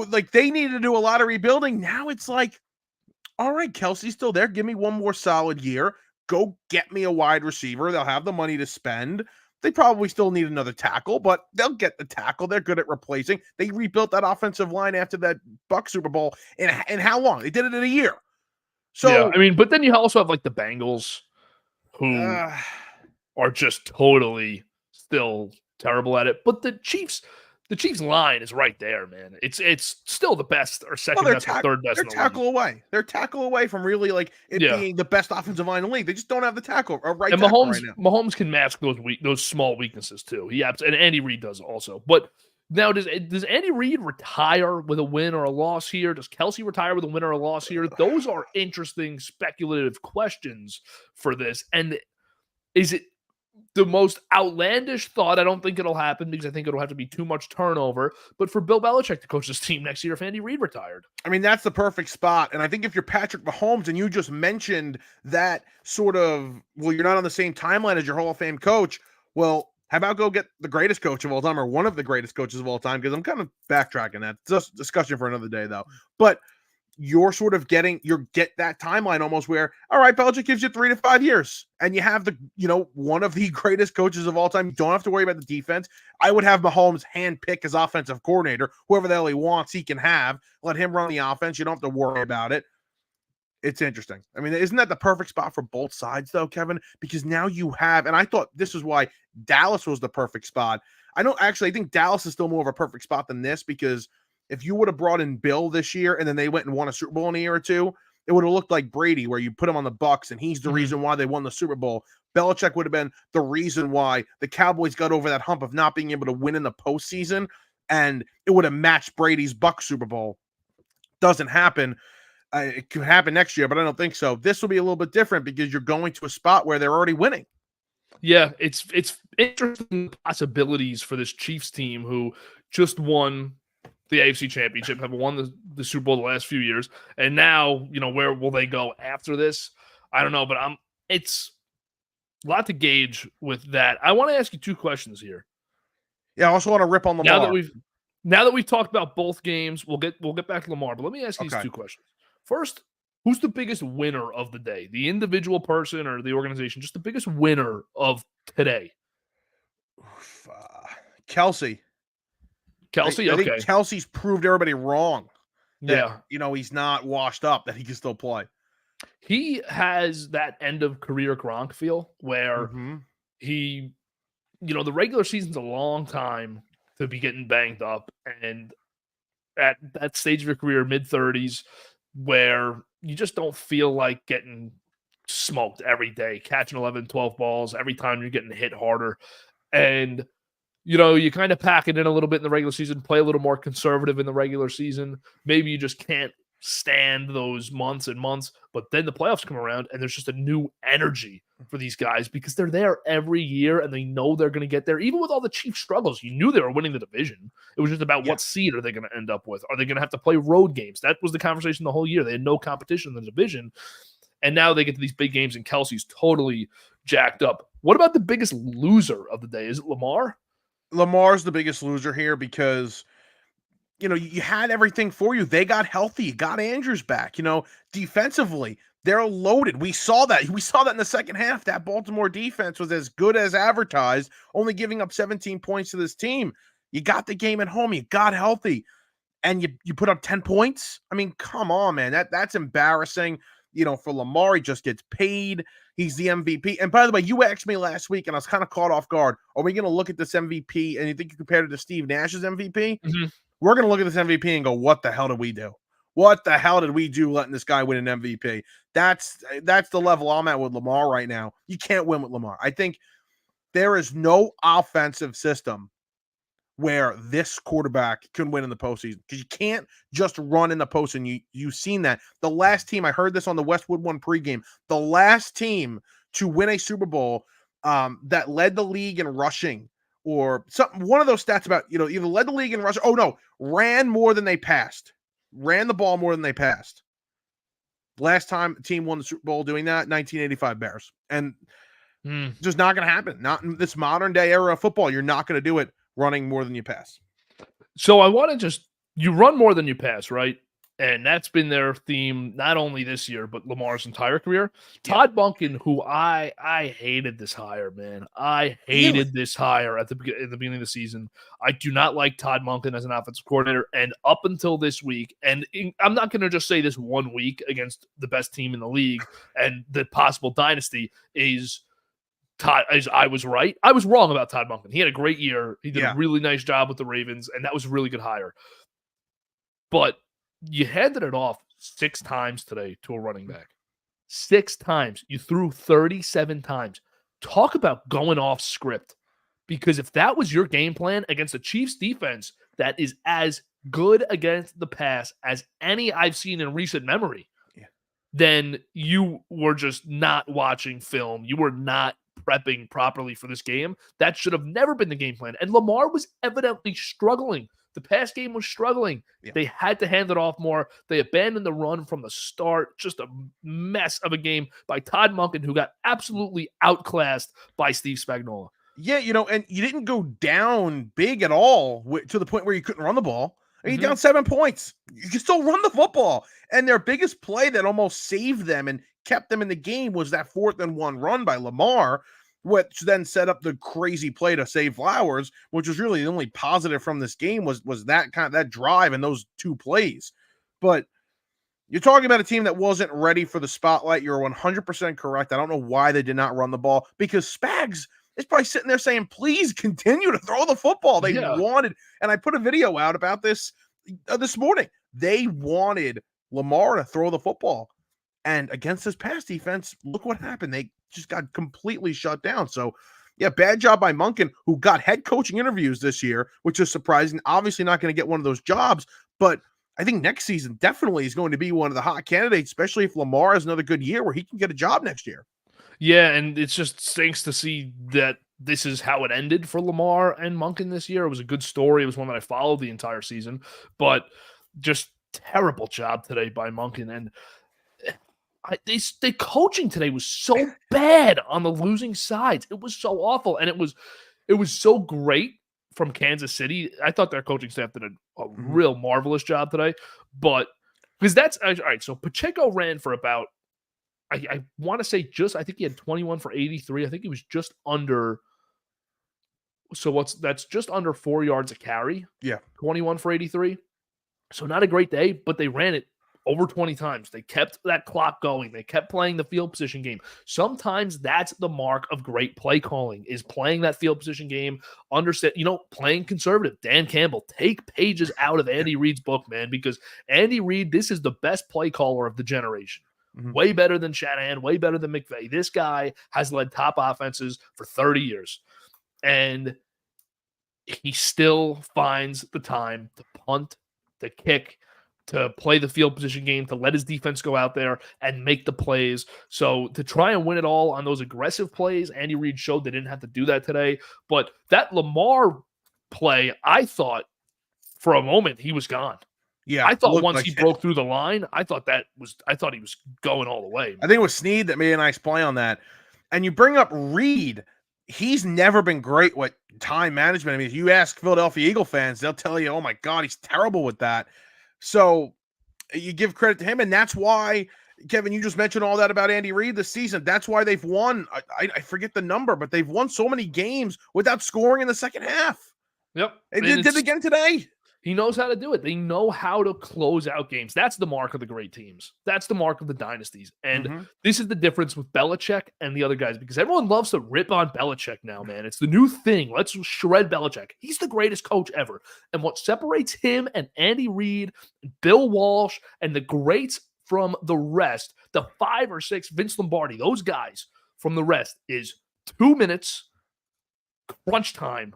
like they needed to do a lot of rebuilding. Now it's like, all right, Kelce's still there. Give me one more solid year. Go get me a wide receiver. They'll have the money to spend. They probably still need another tackle, but they'll get the tackle. They're good at replacing. They rebuilt that offensive line after that Bucs Super Bowl in how long? They did it in a year. So yeah, I mean, but then you also have like the Bengals, who are just totally still terrible at it. But the Chiefs line is right there, man. It's still the best or second best or third best. They're tackle away. They're tackle away from really like it being the best offensive line in the league. They just don't have the tackle right. And Mahomes can mask those small weaknesses too. And Andy Reid does also. But now, does Andy Reid retire with a win or a loss here? Does Kelce retire with a win or a loss here? Those are interesting speculative questions for this. And is it the most outlandish thought? I don't think it'll happen, because I think it'll have to be too much turnover. But for Bill Belichick to coach this team next year if Andy Reid retired. I mean, that's the perfect spot. And I think if you're Patrick Mahomes and you just mentioned that sort of, well, you're not on the same timeline as your Hall of Fame coach. Well, how about go get the greatest coach of all time, or one of the greatest coaches of all time? Because I'm kind of backtracking that. It's just discussion for another day, though. But you're sort of get that timeline almost where, all right, Belichick gives you 3 to 5 years and you have one of the greatest coaches of all time. You don't have to worry about the defense. I would have Mahomes hand pick his offensive coordinator, whoever the hell he wants, he can have. Let him run the offense. You don't have to worry about it. It's interesting. I mean, isn't that the perfect spot for both sides though, Kevin? Because now you have, and I thought this is why Dallas was the perfect spot. I think Dallas is still more of a perfect spot than this, because if you would have brought in Bill this year and then they went and won a Super Bowl in a year or two, it would have looked like Brady, where you put him on the Bucks and he's the reason why they won the Super Bowl. Belichick would have been the reason why the Cowboys got over that hump of not being able to win in the postseason, and it would have matched Brady's Bucks Super Bowl. Doesn't happen. It could happen next year, but I don't think so. This will be a little bit different because you're going to a spot where they're already winning. Yeah, it's interesting possibilities for this Chiefs team who just won the AFC Championship, have won the Super Bowl the last few years, and now, where will they go after this? I don't know, but it's a lot to gauge with that. I want to ask you two questions here. Yeah, I also want to rip on Lamar. Now that we've talked about both games, we'll get back to Lamar, but let me ask you these two questions. First, who's the biggest winner of the day? The individual person or the organization? Just the biggest winner of today? Kelce. Kelce, I think Kelce's proved everybody wrong. That, he's not washed up, that he can still play. He has that end of career Gronk feel where he, the regular season's a long time to be getting banged up. And at that stage of your career, mid-30s, where you just don't feel like getting smoked every day, catching 11, 12 balls every time you're getting hit harder. And you kind of pack it in a little bit in the regular season, play a little more conservative in the regular season. Maybe you just can't stand those months and months, but then the playoffs come around and there's just a new energy for these guys because they're there every year and they know they're going to get there. Even with all the Chiefs struggles, you knew they were winning the division. It was just about what seed are they going to end up with? Are they going to have to play road games? That was the conversation the whole year. They had no competition in the division. And now they get to these big games and Kelce's totally jacked up. What about the biggest loser of the day? Is it Lamar? Lamar's the biggest loser here because, you had everything for you. They got healthy, got Andrews back. Defensively, they're loaded. We saw that. We saw that in the second half. That Baltimore defense was as good as advertised, only giving up 17 points to this team. You got the game at home. You got healthy, and you put up 10 points. I mean, come on, man. That's embarrassing. For Lamar, he just gets paid. He's the MVP. And by the way, you asked me last week, and I was kind of caught off guard. Are we going to look at this MVP, and you think you compared it to Steve Nash's MVP? We're going to look at this MVP and go, what the hell did we do? What the hell did we do letting this guy win an MVP? That's the level I'm at with Lamar right now. You can't win with Lamar. I think there is no offensive system where this quarterback can win in the postseason because you can't just run in the post. And you've seen that. The last team, I heard this on the Westwood One pregame, the last team to win a Super Bowl that led the league in rushing or something, one of those stats about, either led the league in rushing. Oh, no, ran more than they passed. Ran the ball more than they passed. Last time a team won the Super Bowl doing that, 1985 Bears. And just not going to happen. Not in this modern day era of football. You're not going to do it running more than you pass. So I want to you run more than you pass, right? And that's been their theme, not only this year, but Lamar's entire career. Todd Monken, who I hated this hire, man. I hated this hire at the beginning of the season. I do not like Todd Monken as an offensive coordinator. And up until this week, and I'm not going to just say this 1 week against the best team in the league and the possible dynasty is Todd. I was right. I was wrong about Todd Monken. He had a great year. He did a really nice job with the Ravens, and that was a really good hire. But you handed it off 6 times today to a running back. 6 times. You threw 37 times. Talk about going off script. Because if that was your game plan against the Chiefs defense that is as good against the pass as any I've seen in recent memory, then you were just not watching film. You were not prepping properly for this game. That should have never been the game plan. And Lamar was evidently struggling. The pass game was struggling. They had to hand it off more. They abandoned the run from the start. Just a mess of a game by Todd Monken, who got absolutely outclassed by Steve Spagnuolo. Yeah, and you didn't go down big at all to the point where you couldn't run the ball. You're down 7 points. You can still run the football. And their biggest play that almost saved them and kept them in the game was that 4th and 1 run by Lamar, which then set up the crazy play to save Flowers, which was really the only positive from this game was that drive and those 2 plays. But you're talking about a team that wasn't ready for the spotlight. You're 100% correct. I don't know why they did not run the ball because Spags is probably sitting there saying, please continue to throw the football. They wanted, and I put a video out about this this morning. They wanted Lamar to throw the football. And against this pass defense, look what happened. They just got completely shut down. So, yeah, bad job by Monken, who got head coaching interviews this year, which is surprising. Obviously, not going to get one of those jobs, but I think next season definitely is going to be one of the hot candidates, especially if Lamar has another good year where he can get a job next year. Yeah, and it's just stinks to see that this is how it ended for Lamar and Monken this year. It was a good story. It was one that I followed the entire season, but just terrible job today by Monken. And the coaching today was so bad on the losing sides. It was so awful, and it was so great from Kansas City. I thought their coaching staff did a real marvelous job today, but because that's all right. So Pacheco ran for about I want to say I think he had 21 for 83. I think he was just under. So that's just under 4 yards a carry. Yeah. 21 for 83. So not a great day, but they ran it over 20 times. They kept that clock going. They kept playing the field position game. Sometimes that's the mark of great play calling, is playing that field position game, understand, playing conservative. Dan Campbell, take pages out of Andy Reid's book, man, because Andy Reid, this is the best play caller of the generation. Mm-hmm. Way better than Shanahan, way better than McVay. This guy has led top offenses for 30 years. And he still finds the time to punt, to kick, to play the field position game, to let his defense go out there and make the plays. So to try and win it all on those aggressive plays, Andy Reid showed they didn't have to do that today. But that Lamar play, I thought for a moment he was gone. Yeah, I thought once he broke through the line, I thought he was going all the way. I think it was Snead that made a nice play on that. And you bring up Reid. He's never been great with time management. I mean, if you ask Philadelphia Eagle fans, they'll tell you, oh my God, he's terrible with that. So you give credit to him. And that's why, Kevin, you just mentioned all that about Andy Reid this season. That's why they've won. I forget the number, but they've won so many games without scoring in the second half. Yep. They did it again today. He knows how to do it. They know how to close out games. That's the mark of the great teams. That's the mark of the dynasties. And this is the difference with Belichick and the other guys, because everyone loves to rip on Belichick now, man. It's the new thing. Let's shred Belichick. He's the greatest coach ever. And what separates him and Andy Reid, and Bill Walsh, and the greats from the rest, the 5 or 6, Vince Lombardi, those guys from the rest, is 2 minutes, crunch time.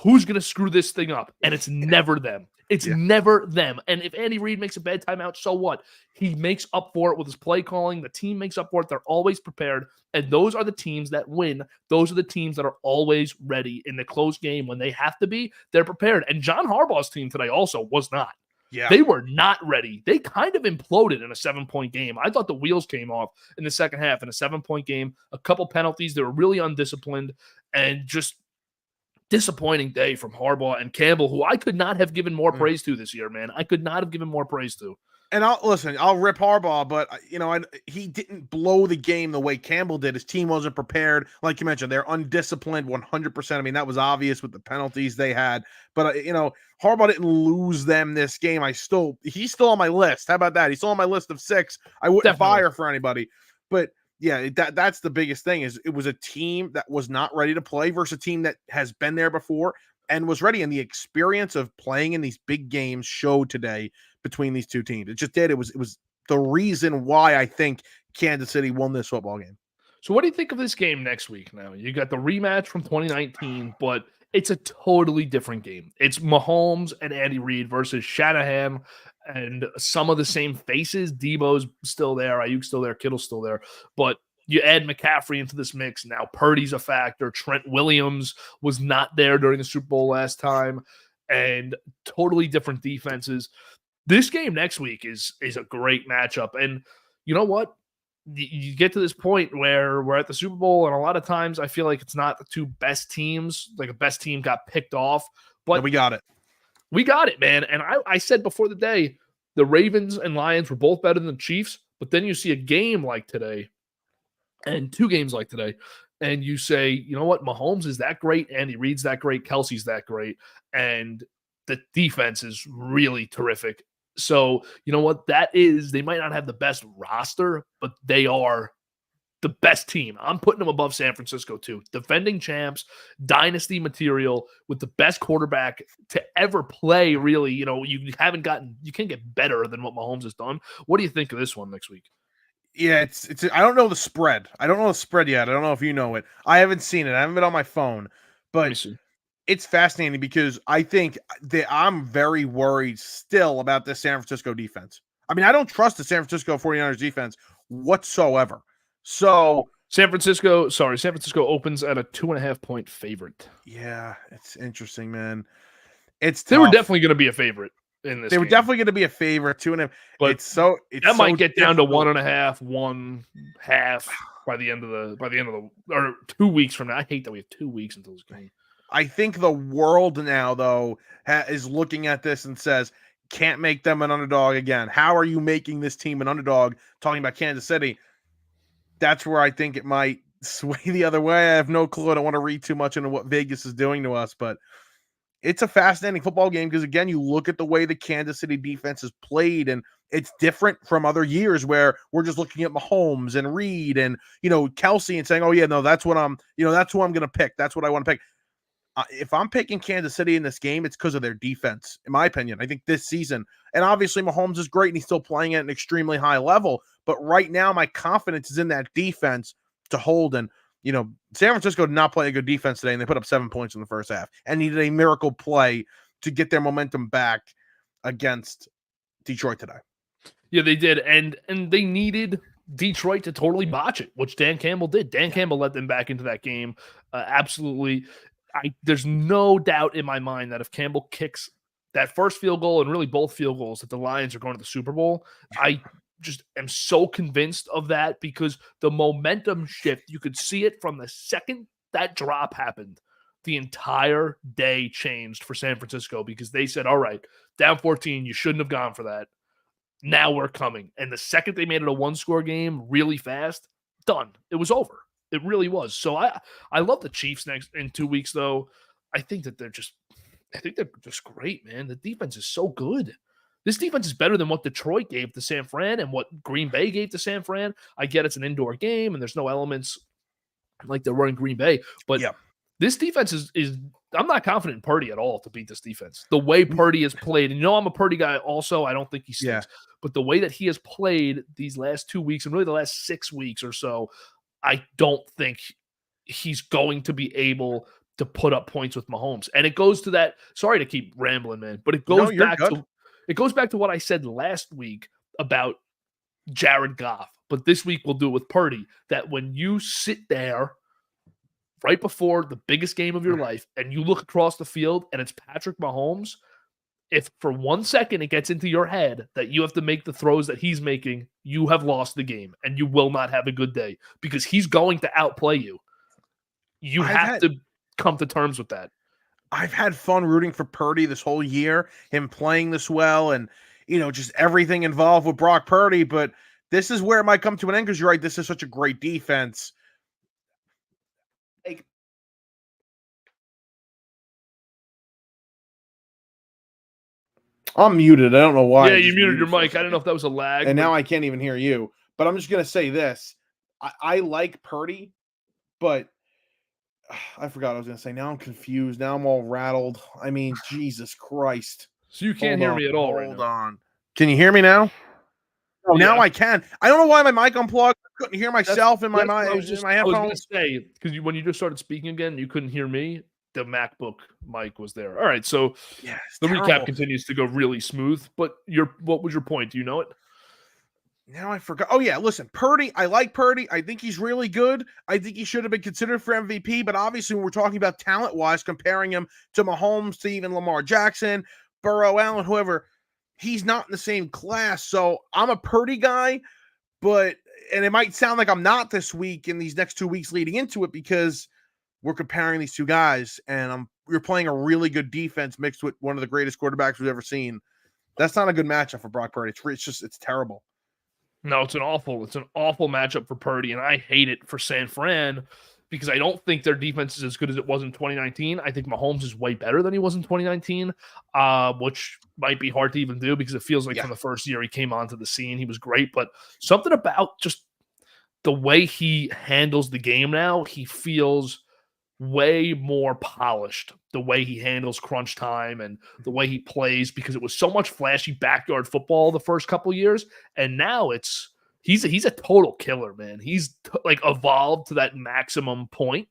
Who's going to screw this thing up? And it's never them. It's never them. And if Andy Reid makes a bad timeout, so what? He makes up for it with his play calling. The team makes up for it. They're always prepared. And those are the teams that win. Those are the teams that are always ready in the close game. When they have to be, they're prepared. And John Harbaugh's team today also was not. Yeah. They were not ready. They kind of imploded in a 7-point game. I thought the wheels came off in the second half in a 7-point game. A couple penalties. They were really undisciplined and just disappointing day from Harbaugh and Campbell, who I could not have given more praise to this year, man. I could not have given more praise to. And I'll rip Harbaugh, but he didn't blow the game the way Campbell did. His team wasn't prepared. Like you mentioned, they're undisciplined 100%. I mean, that was obvious with the penalties they had. But Harbaugh didn't lose them this game. He's still on my list. How about that? He's still on my list of 6. I wouldn't fire for anybody. But yeah, that's the biggest thing, is it was a team that was not ready to play versus a team that has been there before and was ready. And the experience of playing in these big games showed today between these two teams. It just did. It was the reason why I think Kansas City won this football game. So what do you think of this game next week? Now you got the rematch from 2019, but it's a totally different game. It's Mahomes and Andy Reid versus Shanahan and some of the same faces. Debo's still there, Ayuk's still there, Kittle's still there, but you add McCaffrey into this mix. Now Purdy's a factor. Trent Williams was not there during the Super Bowl last time, and totally different defenses. This game next week is a great matchup. And you know what? You get to this point where we're at the Super Bowl, and a lot of times I feel like it's not the two best teams. Like a best team got picked off. But we got it. We got it, man. And I said before the day, the Ravens and Lions were both better than the Chiefs. But then you see a game like today and 2 games like today, and you say, you know what? Mahomes is that great. Andy Reid's that great. Kelsey's that great. And the defense is really terrific. So, you know what? They might not have the best roster, but they are the best team. I'm putting them above San Francisco too. Defending champs, dynasty material with the best quarterback to ever play, really. You can't get better than what Mahomes has done. What do you think of this one next week? Yeah, it's. I don't know the spread. I don't know the spread yet. I don't know if you know it. I haven't seen it. I haven't been on my phone, Let me but see. it's fascinating because I think that I'm very worried still about the San Francisco defense. I mean, I don't trust the San Francisco 49ers defense whatsoever. So, San Francisco opens at a 2.5-point favorite. yeah, it's interesting, man. It's They were tough. definitely going to be a favorite in this They were game, definitely going to be a favorite, 2.5. but It's that so might get down to difficult. 1.5, 1/2 by the end of the or 2 weeks from now. I hate that we have 2 weeks until this game. I think the world now, though, is looking at this and says, can't make them an underdog again. How are you making this team an underdog? Talking about Kansas City. That's where I think it might sway the other way. I have no clue. I don't want to read too much into what Vegas is doing to us, but it's a fascinating football game because, again, you look at the way the Kansas City defense has played, and it's different from other years where we're just looking at Mahomes and Reed and, Kelsey and saying, oh, yeah, no, that's what that's who I'm going to pick. That's what I want to pick. If I'm picking Kansas City in this game, it's because of their defense, in my opinion. I think this season, and obviously Mahomes is great and he's still playing at an extremely high level, but right now my confidence is in that defense to hold. And, San Francisco did not play a good defense today, and they put up 7 points in the first half and needed a miracle play to get their momentum back against Detroit today. Yeah, they did, and they needed Detroit to totally botch it, which Dan Campbell did. Dan Campbell led them back into that game. Absolutely. There's no doubt in my mind that if Campbell kicks that first field goal and really both field goals, that the Lions are going to the Super Bowl. I just am so convinced of that because the momentum shift, you could see it from the second that drop happened. The entire day changed for San Francisco because they said, all right, down 14, you shouldn't have gone for that. Now we're coming. And the second they made it a one-score game really fast, done. It was over. It really was. So I love the Chiefs next in 2 weeks, though. I think they're just great, man. The defense is so good. This defense is better than what Detroit gave to San Fran and what Green Bay gave to San Fran. I get it's an indoor game and there's no elements like they're running Green Bay, but this defense is I'm not confident in Purdy at all to beat this defense. The way Purdy has played, and I'm a Purdy guy also. I don't think he stinks, but the way that he has played these last 2 weeks and really the last 6 weeks or so, I don't think he's going to be able to put up points with Mahomes. And it goes to that. Sorry to keep rambling, man, but it goes back to what I said last week about Jared Goff. But this week we'll do it with Purdy. That when you sit there right before the biggest game of your life and you look across the field and it's Patrick Mahomes, if for 1 second it gets into your head that you have to make the throws that he's making, you have lost the game and you will not have a good day because he's going to outplay you. You have to come to terms with that. I've had fun rooting for Purdy this whole year, him playing this well and, just everything involved with Brock Purdy. But this is where it might come to an end because you're right. This is such a great defense. I'm muted. I don't know why. Yeah, you muted your mic. I don't know if that was a lag. And now I can't even hear you. But I'm just going to say this. I like Purdy, but I forgot what I was going to say. Now I'm confused. Now I'm all rattled. I mean, Jesus Christ. So you can't hear me at all right now. Hold on. Can you hear me now? Oh, yeah. Now I can. I don't know why my mic unplugged. I couldn't hear myself in my headphones. I was going to say, because when you just started speaking again, you couldn't hear me. The MacBook mic was there. All right, so the recap continues to go really smooth. But what was your point? Do you know it? Now I forgot. Oh, yeah, listen, Purdy, I like Purdy. I think he's really good. I think he should have been considered for MVP, but obviously when we're talking about talent-wise, comparing him to Mahomes, to even Lamar Jackson, Burrow, Allen, whoever, he's not in the same class. So I'm a Purdy guy, and it might sound like I'm not this week in these next 2 weeks leading into it because we're comparing these two guys, and you're playing a really good defense mixed with one of the greatest quarterbacks we've ever seen. That's not a good matchup for Brock Purdy. It's terrible. No, it's an awful matchup for Purdy, and I hate it for San Fran because I don't think their defense is as good as it was in 2019. I think Mahomes is way better than he was in 2019, which might be hard to even do because it feels like from the first year he came onto the scene, he was great. But something about just the way he handles the game now, he feels way more polished, the way he handles crunch time and the way he plays, because it was so much flashy backyard football the first couple years, and now it's He's a total killer, man. He's like evolved to that maximum point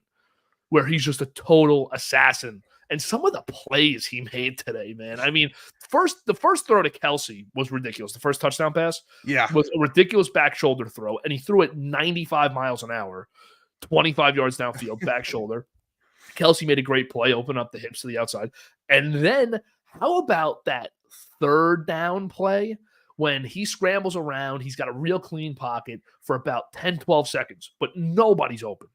where he's just a total assassin. And some of the plays he made today, man. I mean, the first throw to Kelsey was ridiculous. The first touchdown pass was a ridiculous back shoulder throw, and he threw it 95 miles an hour, 25 yards downfield, back shoulder. Kelsey made a great play, open up the hips to the outside. And then how about that third down play when he scrambles around? He's got a real clean pocket for about 10, 12 seconds, but nobody's open.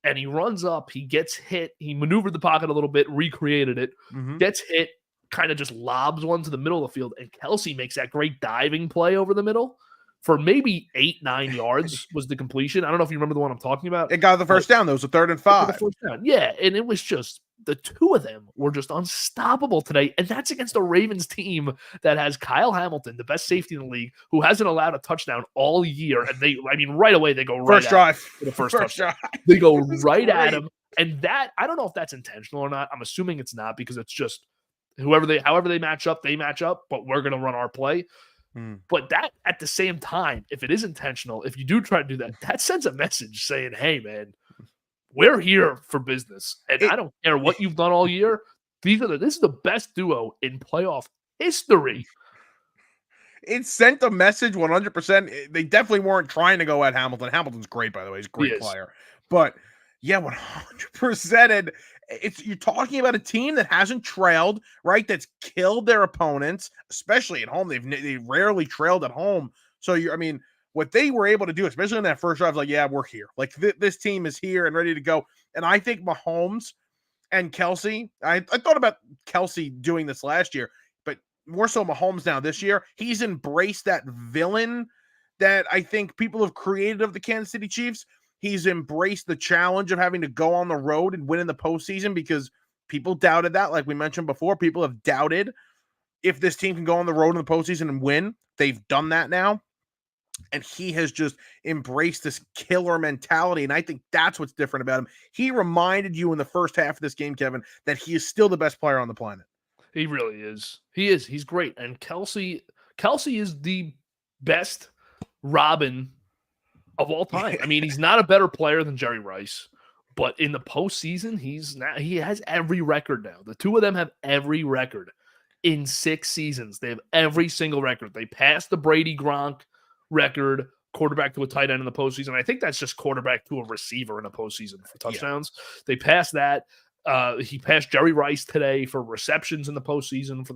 And he runs up, he gets hit, he maneuvered the pocket a little bit, recreated it, gets hit, kind of just lobs one to the middle of the field, and Kelsey makes that great diving play over the middle for maybe 8-9 yards was the completion. I don't know if you remember the one I'm talking about. It got the first down. That was a 3rd and 5. Yeah, and it was just the two of them were just unstoppable today, and that's against a Ravens team that has Kyle Hamilton, the best safety in the league, who hasn't allowed a touchdown all year. And right away they go right first drive for the first touchdown. They go right at him, and that I don't know if that's intentional or not. I'm assuming it's not because it's just however they match up, but we're gonna run our play. But that at the same time, if it is intentional, if you do try to do that, that sends a message saying, "Hey, man, we're here for business, and I don't care what you've done all year. This is the best duo in playoff history." It sent a message 100%. They definitely weren't trying to go at Hamilton. Hamilton's great, by the way. He's a great player. But yeah, 100%. And you're talking about a team that hasn't trailed, right? That's killed their opponents, especially at home. They rarely trailed at home. So what they were able to do, especially in that first drive, like, yeah, we're here. Like this team is here and ready to go. And I think Mahomes and Kelsey, I thought about Kelsey doing this last year, but more so Mahomes now this year. He's embraced that villain that I think people have created of the Kansas City Chiefs. He's embraced the challenge of having to go on the road and win in the postseason because people doubted that. Like we mentioned before, people have doubted if this team can go on the road in the postseason and win. They've done that now. And he has just embraced this killer mentality. And I think that's what's different about him. He reminded you in the first half of this game, Kevin, that he is still the best player on the planet. He really is. He is. He's great. And Kelsey is the best Robin of all time. I mean, he's not a better player than Jerry Rice, but in the postseason, he has every record now. The two of them have every record in 6 seasons. They have every single record. They passed the Brady Gronk record, quarterback to a tight end in the postseason. I think that's just quarterback to a receiver in a postseason for touchdowns. Yeah. They passed that. He passed Jerry Rice today for receptions in the postseason.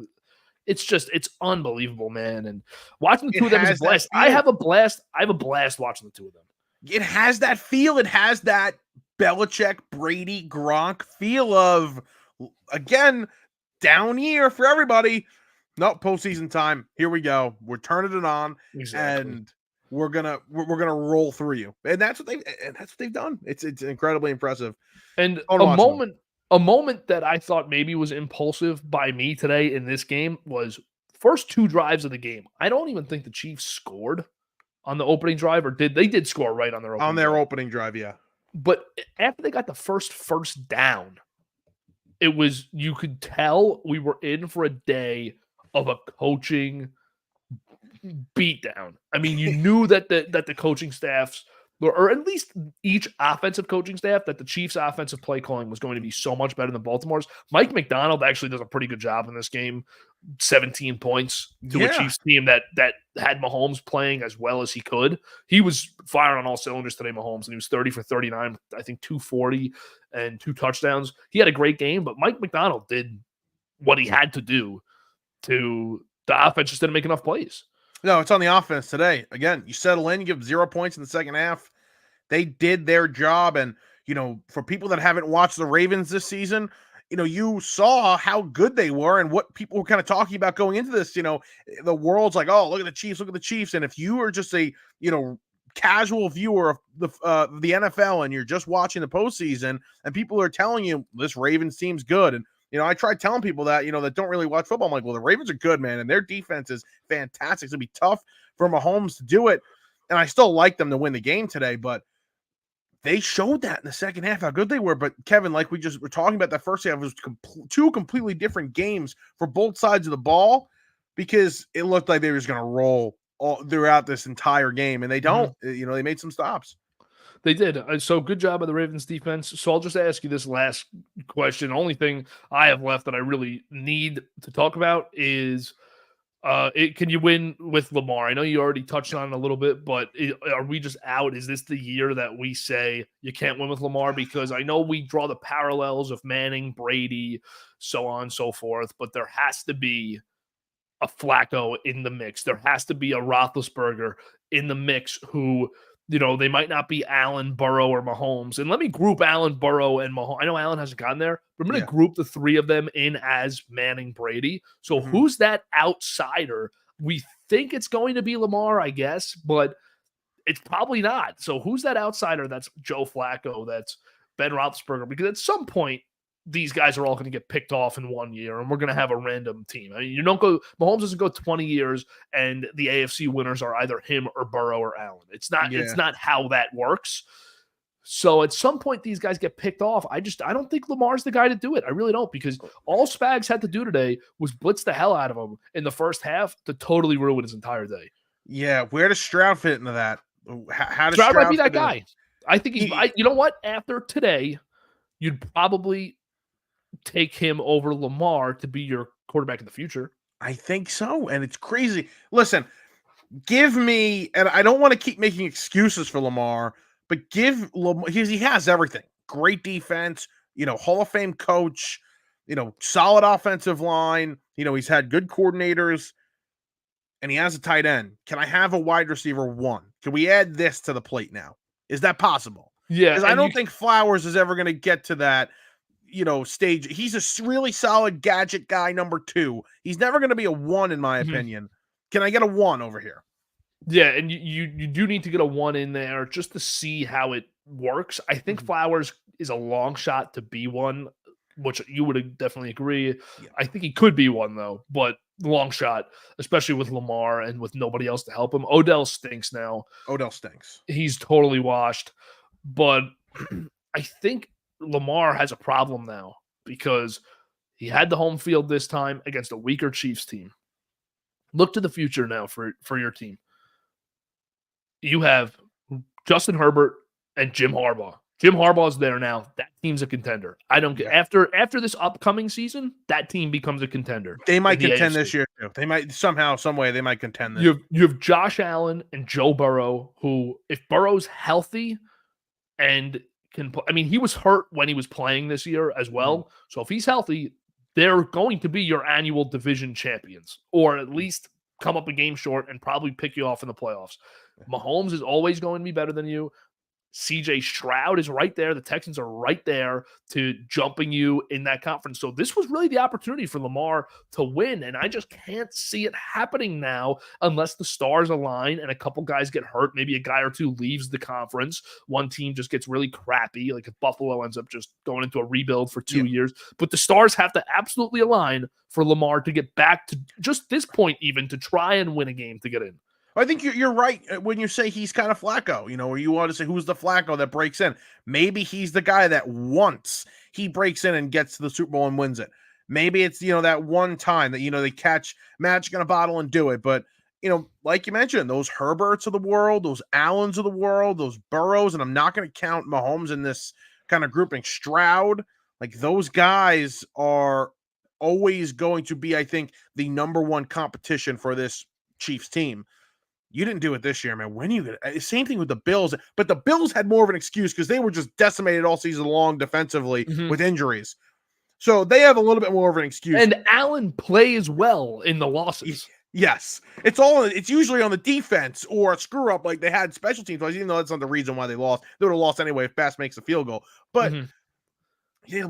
It's unbelievable, man. And watching the two of them is a blast. I have a blast watching the two of them. It has that feel. It has that Belichick, Brady, Gronk feel of, again, down year for everybody. No, postseason time. Here we go. We're turning it on, and we're gonna roll through you. And that's what they've done. It's incredibly impressive. And a moment that I thought maybe was impulsive by me today in this game was first 2 drives of the game. I don't even think the Chiefs scored on the opening drive, or did they score right on their opening drive, yeah. But after they got the first down, it was, you could tell we were in for a day of a coaching beatdown. I mean, you knew that the coaching staffs, or at least each offensive coaching staff, that the Chiefs' offensive play calling was going to be so much better than Baltimore's. Mike McDonald actually does a pretty good job in this game. 17 points to a Chiefs team that had Mahomes playing as well as he could. He was firing on all cylinders today, Mahomes, and he was 30 for 39, I think 240 and 2 touchdowns. He had a great game, but Mike McDonald did what he had to do to the offense just didn't make enough plays. No, it's on the offense today. Again, you settle in, you give 0 points in the second half. They did their job. And, for people that haven't watched the Ravens this season, you saw how good they were and what people were kind of talking about going into this. The world's like, oh, look at the Chiefs. And if you are just a, casual viewer of the NFL and you're just watching the postseason and people are telling you this Ravens team's good. And, I tried telling people that, that don't really watch football. I'm like, well, the Ravens are good, man. And their defense is fantastic. It's going to be tough for Mahomes to do it. And I still like them to win the game today, but they showed that in the second half, how good they were. But Kevin, like we just were talking about, that first half was 2 completely different games for both sides of the ball, because it looked like they were just going to roll all throughout this entire game, and they don't. They made some stops. They did. So good job by the Ravens defense. So I'll just ask you this last question. Only thing I have left that I really need to talk about is can you win with Lamar? I know you already touched on it a little bit, but are we just out? Is this the year that we say you can't win with Lamar? Because I know we draw the parallels of Manning, Brady, so on and so forth, but there has to be a Flacco in the mix. There has to be a Roethlisberger in the mix who, they might not be Allen, Burrow, or Mahomes. And let me group Allen, Burrow, and Mahomes. I know Allen hasn't gotten there, but I'm going to group the three of them in as Manning, Brady. So who's that outsider? We think it's going to be Lamar, I guess, but it's probably not. So who's that outsider that's Joe Flacco, that's Ben Roethlisberger? Because at some point, these guys are all going to get picked off in 1 year, and we're going to have a random team. I mean, Mahomes doesn't go 20 years, and the AFC winners are either him or Burrow or Allen. It's not how that works. So at some point, these guys get picked off. I don't think Lamar's the guy to do it. I really don't, because all Spags had to do today was blitz the hell out of him in the first half to totally ruin his entire day. Yeah, where does Stroud fit into that? How does Stroud might be that guy. I think you know what? After today, you'd probably take him over Lamar to be your quarterback in the future. I think so, and it's crazy. Listen, give me, and I don't want to keep making excuses for Lamar, but give Lamar, he has everything. Great defense, Hall of Fame coach, solid offensive line, he's had good coordinators, and he has a tight end. Can I have a wide receiver 1? Can we add this to the plate now? Is that possible? Yeah. Because I don't think Flowers is ever going to get to that stage. He's a really solid gadget guy, number 2. He's never going to be a 1, in my opinion. Can I get a 1 over here? Yeah, and you do need to get a 1 in there just to see how it works. I think Flowers is a long shot to be 1, which you would definitely agree. Yeah. I think he could be 1, though, but long shot, especially with Lamar and with nobody else to help him. Odell stinks now. He's totally washed. But I think Lamar has a problem now because he had the home field this time against a weaker Chiefs team. Look to the future now for your team. You have Justin Herbert and Jim Harbaugh. Jim Harbaugh's there now. That team's a contender. I don't get after this upcoming season, that team becomes a contender. They might contend this year too. They might somehow, some way, they might contend this. You have Josh Allen and Joe Burrow, who, if Burrow's healthy and can play, I mean, he was hurt when he was playing this year as well. So if he's healthy, they're going to be your annual division champions, or at least come up a game short and probably pick you off in the playoffs. Mahomes is always going to be better than you. CJ Stroud is right there. The Texans are right there to jumping you in that conference. So this was really the opportunity for Lamar to win, and I just can't see it happening now unless the stars align and a couple guys get hurt. Maybe a guy or two leaves the conference. One team just gets really crappy, like if Buffalo ends up just going into a rebuild for 2 years. But the stars have to absolutely align for Lamar to get back to just this point, even to try and win a game to get in. I think you're right when you say he's kind of Flacco, or you want to say who's the Flacco that breaks in. Maybe he's the guy that once he breaks in and gets to the Super Bowl and wins it. Maybe it's, that one time that, they catch magic in a bottle and do it. But, like you mentioned, those Herberts of the world, those Allens of the world, those Burrows, and I'm not going to count Mahomes in this kind of grouping. Stroud, like those guys are always going to be, I think, the number one competition for this Chiefs team. You didn't do it this year, man. When you same thing with the Bills, but the Bills had more of an excuse because they were just decimated all season long defensively with injuries. So they have a little bit more of an excuse. And Allen plays well in the losses. Yes. It's usually on the defense or a screw up like they had special teams, even though that's not the reason why they lost. They would have lost anyway if Bass makes a field goal. But yeah,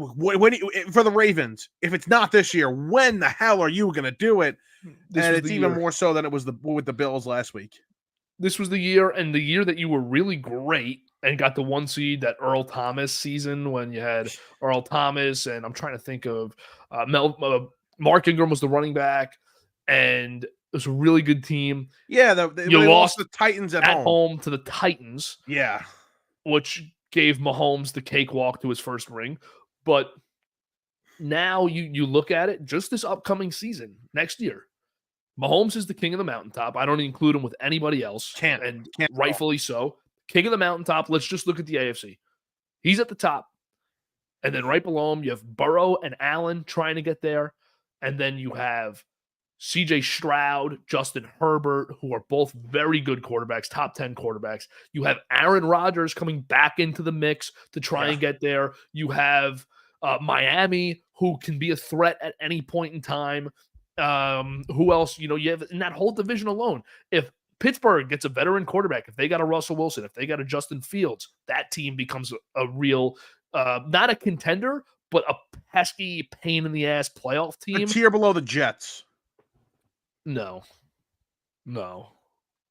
for the Ravens, if it's not this year, when the hell are you going to do it? And it's even more so than it was with the Bills last week. This was the year, and the year that you were really great and got the 1 seed, that Earl Thomas season when you had Earl Thomas, and I'm trying to think of Mark Ingram was the running back, and it was a really good team. Yeah, they lost the Titans at home to the Titans. Yeah, which gave Mahomes the cakewalk to his first ring. But now you look at it, just this upcoming season, next year, Mahomes is the king of the mountaintop. I don't include him with anybody else, Can't and at all. rightfully so. King of the mountaintop. Let's just look at the AFC. He's at the top. And then right below him, you have Burrow and Allen trying to get there. And then you have CJ Stroud, Justin Herbert, who are both very good quarterbacks, top 10 quarterbacks. You have Aaron Rodgers coming back into the mix to try and get there. You have Miami, who can be a threat at any point in time. Who else? You have in that whole division alone. If Pittsburgh gets a veteran quarterback, if they got a Russell Wilson, if they got a Justin Fields, that team becomes a real, not a contender, but a pesky pain in the ass playoff team. A tier below the Jets. No. What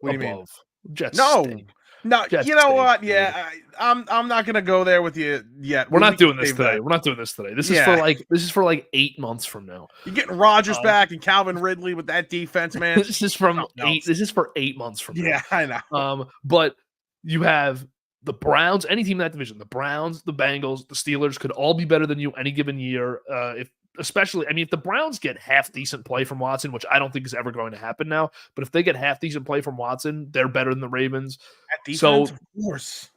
do you mean? Jets. No. Stink. No, Jets you know stink, what? dude. Yeah, I'm not gonna go there with you yet. We're not doing this save today. that. We're not doing this today. This is for like 8 months from now. You're getting Rodgers back and Calvin Ridley with that defense, man. This is from eight. This is for 8 months from now. Yeah, I know. But you have the Browns, any team in that division, the Browns, the Bengals, the Steelers could all be better than you any given year. If the Browns get half decent play from Watson, which I don't think is ever going to happen now, but if they get half decent play from Watson, they're better than the Ravens. At defense, of course.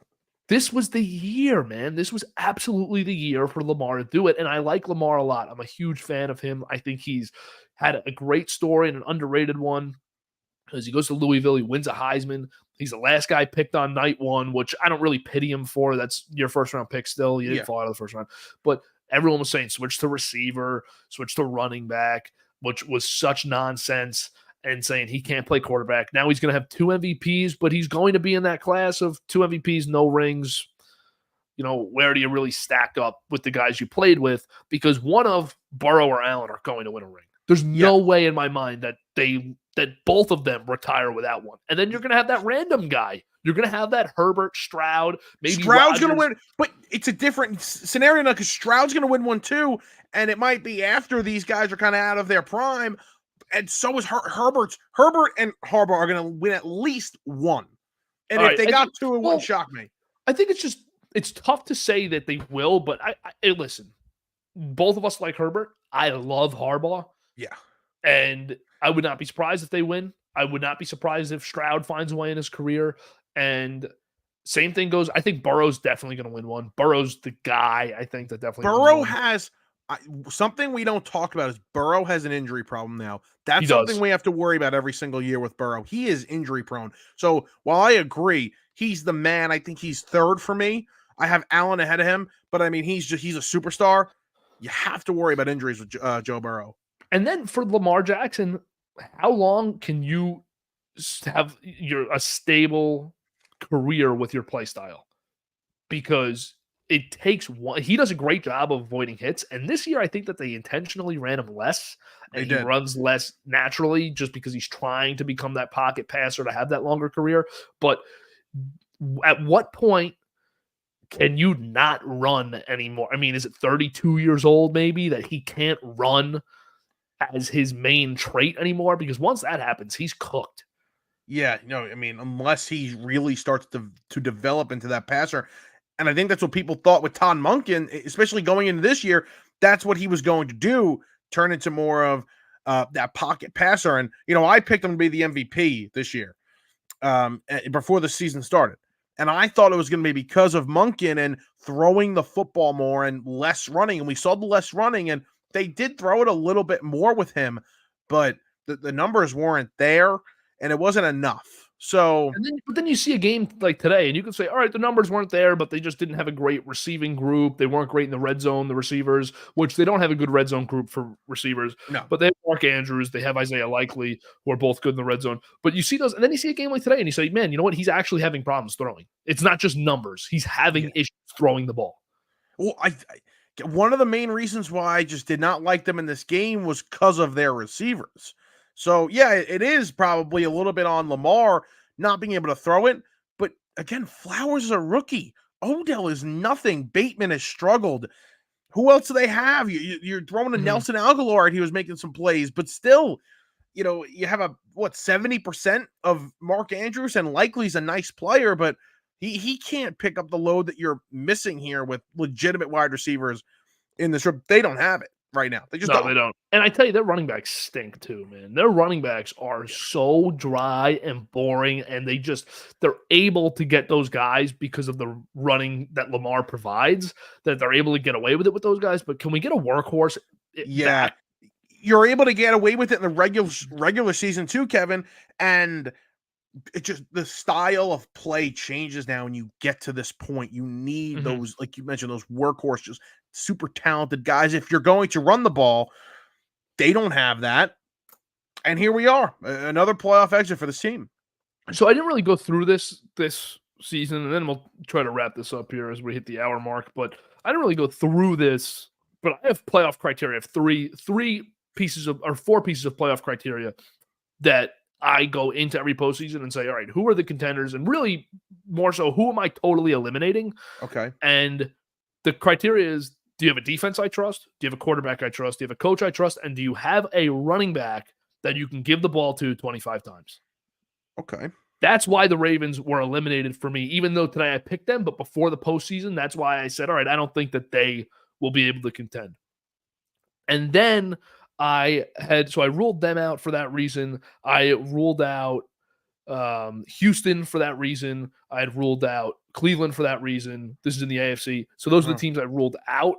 This was the year, man. This was absolutely the year for Lamar to do it. And I like Lamar a lot. I'm a huge fan of him. I think he's had a great story and an underrated one. As he goes to Louisville, he wins a Heisman. He's the last guy picked on night one, which I don't really pity him for. That's your first-round pick still. You didn't fall out of the first round. But everyone was saying switch to receiver, switch to running back, which was such nonsense, and saying he can't play quarterback. Now he's going to have 2 MVPs, but he's going to be in that class of 2 MVPs, no rings. Where do you really stack up with the guys you played with? Because one of Burrow or Allen are going to win a ring. There's no way in my mind that both of them retire without one. And then you're going to have that random guy. You're going to have that Herbert, Stroud, maybe Stroud's going to win, but it's a different scenario now because Stroud's going to win one too, and it might be after these guys are kind of out of their prime, and so is Herbert. Herbert and Harbaugh are going to win at least one, and if they got 2, it wouldn't shock me. I think it's tough to say that they will, but I listen, both of us like Herbert. I love Harbaugh. Yeah. And I would not be surprised if they win. I would not be surprised if Stroud finds a way in his career. And same thing goes. I think Burrow's definitely going to win one. Burrow's the guy. I think that definitely. Burrow has something we don't talk about is Burrow has an injury problem now. That's something we have to worry about every single year with Burrow. He is injury prone. So while I agree, he's the man. I think he's third for me. I have Allen ahead of him, but I mean he's a superstar. You have to worry about injuries with Joe Burrow. And then for Lamar Jackson, how long can you have a stable career with your play style? Because it takes one. He does a great job of avoiding hits. And this year, I think that they intentionally ran him less. And he runs less naturally just because he's trying to become that pocket passer to have that longer career. But at what point can you not run anymore? I mean, is it 32 years old maybe that he can't run as his main trait anymore? Because once that happens, he's cooked. Yeah, I mean, unless he really starts to develop into that passer. And I think that's what people thought with Todd Monken, especially going into this year. That's what he was going to do, turn into more of that pocket passer. And, I picked him to be the MVP this year before the season started. And I thought it was going to be because of Monken and throwing the football more and less running. And we saw the less running, and they did throw it a little bit more with him, but the numbers weren't there, and it wasn't enough. So, but then you see a game like today, and you can say, all right, the numbers weren't there, but they just didn't have a great receiving group. They weren't great in the red zone, the receivers, which they don't have a good red zone group for receivers. No. But they have Mark Andrews, they have Isaiah Likely, who are both good in the red zone. But you see those, and then you see a game like today, and you say, man, you know what? He's actually having problems throwing. It's not just numbers. He's having issues throwing the ball. Well, one of the main reasons why I just did not like them in this game was because of their receivers. So, yeah, it is probably a little bit on Lamar not being able to throw it. But, again, Flowers is a rookie. Odell is nothing. Bateman has struggled. Who else do they have? You're throwing to Nelson Aguilar, and he was making some plays. But still, you have 70% of Mark Andrews, and Likely's a nice player, but he can't pick up the load that you're missing here with legitimate wide receivers in this group. They don't have it. right now. They just No, don't. they don't. And I tell you, their running backs stink too, man. Their running backs are so dry and boring, and they're able to get those guys because of the running that Lamar provides, that they're able to get away with it with those guys. But can we get a workhorse Yeah. back? You're able to get away with it in the regular season too, Kevin. And it just the style of play changes now when you get to this point. You need those, like you mentioned, those workhorses, super talented guys. If you're going to run the ball, they don't have that. And here we are, another playoff exit for this team. So I didn't really go through this season, and then we'll try to wrap this up here as we hit the hour mark. But I didn't really go through this, but I have playoff criteria. I have four pieces of playoff criteria that I go into every postseason and say, all right, who are the contenders? And really more so, who am I totally eliminating? Okay. And the criteria is, do you have a defense I trust? Do you have a quarterback I trust? Do you have a coach I trust? And do you have a running back that you can give the ball to 25 times? Okay. That's why the Ravens were eliminated for me, even though today I picked them. But before the postseason, that's why I said, all right, I don't think that they will be able to contend. And then I ruled them out for that reason. I ruled out Houston for that reason. I had ruled out Cleveland for that reason. This is in the AFC. So those are the teams I ruled out.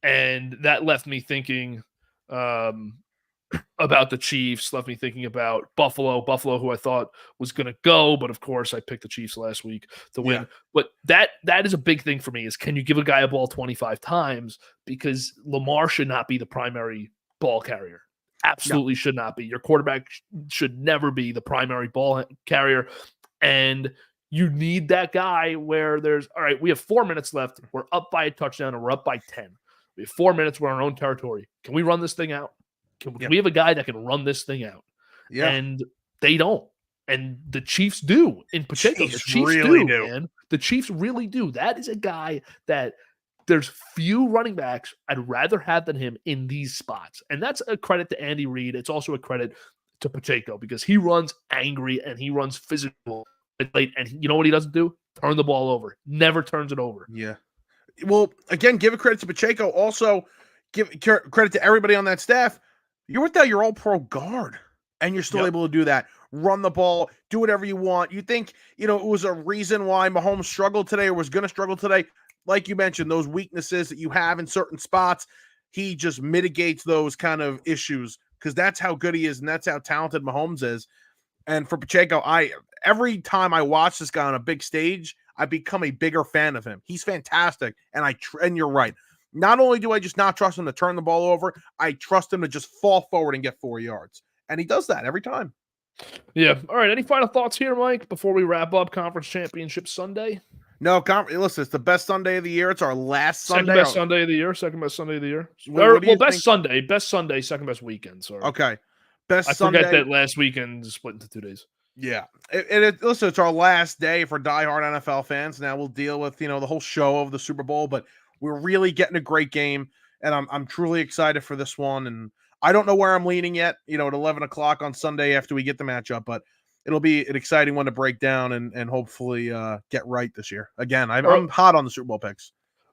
And that left me thinking about the Chiefs, left me thinking about Buffalo, who I thought was going to go. But of course, I picked the Chiefs last week to win. Yeah. But that is a big thing for me is, can you give a guy a ball 25 times? Because Lamar should not be the primary ball carrier. Absolutely should not be. Your quarterback should never be the primary ball carrier. And you need that guy where all right, we have 4 minutes left. We're up by a touchdown and we're up by 10. We have 4 minutes. We're in our own territory. Can we run this thing out? Can we have a guy that can run this thing out? Yeah. And they don't. And the Chiefs do in Pacheco. The Chiefs really do, man. The Chiefs really do. That is a guy that there's few running backs I'd rather have than him in these spots. And that's a credit to Andy Reid. It's also a credit to Pacheco because he runs angry and he runs physical. And you know what he doesn't do? Turn the ball over. Never turns it over. Yeah. Well, again, give a credit to Pacheco. Also, give credit to everybody on that staff. You're without your all-pro guard, and you're still able to do that. Run the ball, do whatever you want. You think, it was a reason why Mahomes struggled today or was going to struggle today? Like you mentioned, those weaknesses that you have in certain spots, he just mitigates those kind of issues because that's how good he is and that's how talented Mahomes is. And for Pacheco, every time I watch this guy on a big stage, I become a bigger fan of him. He's fantastic, and you're right. Not only do I just not trust him to turn the ball over, I trust him to just fall forward and get 4 yards. And he does that every time. Yeah. All right. Any final thoughts here, Mike, before we wrap up Conference Championship Sunday? No, listen, it's the best Sunday of the year. It's our last Sunday. Second best Sunday of the year. Best Sunday, second best weekend. Sorry. Okay. I forget that last weekend is split into 2 days. Yeah. Listen, it's our last day for diehard NFL fans. Now we'll deal with, the whole show of the Super Bowl, but we're really getting a great game, and I'm truly excited for this one. And I don't know where I'm leaning yet, at 11 o'clock on Sunday after we get the matchup, but it'll be an exciting one to break down and hopefully get right this year. Again, I'm hot on the Super Bowl picks.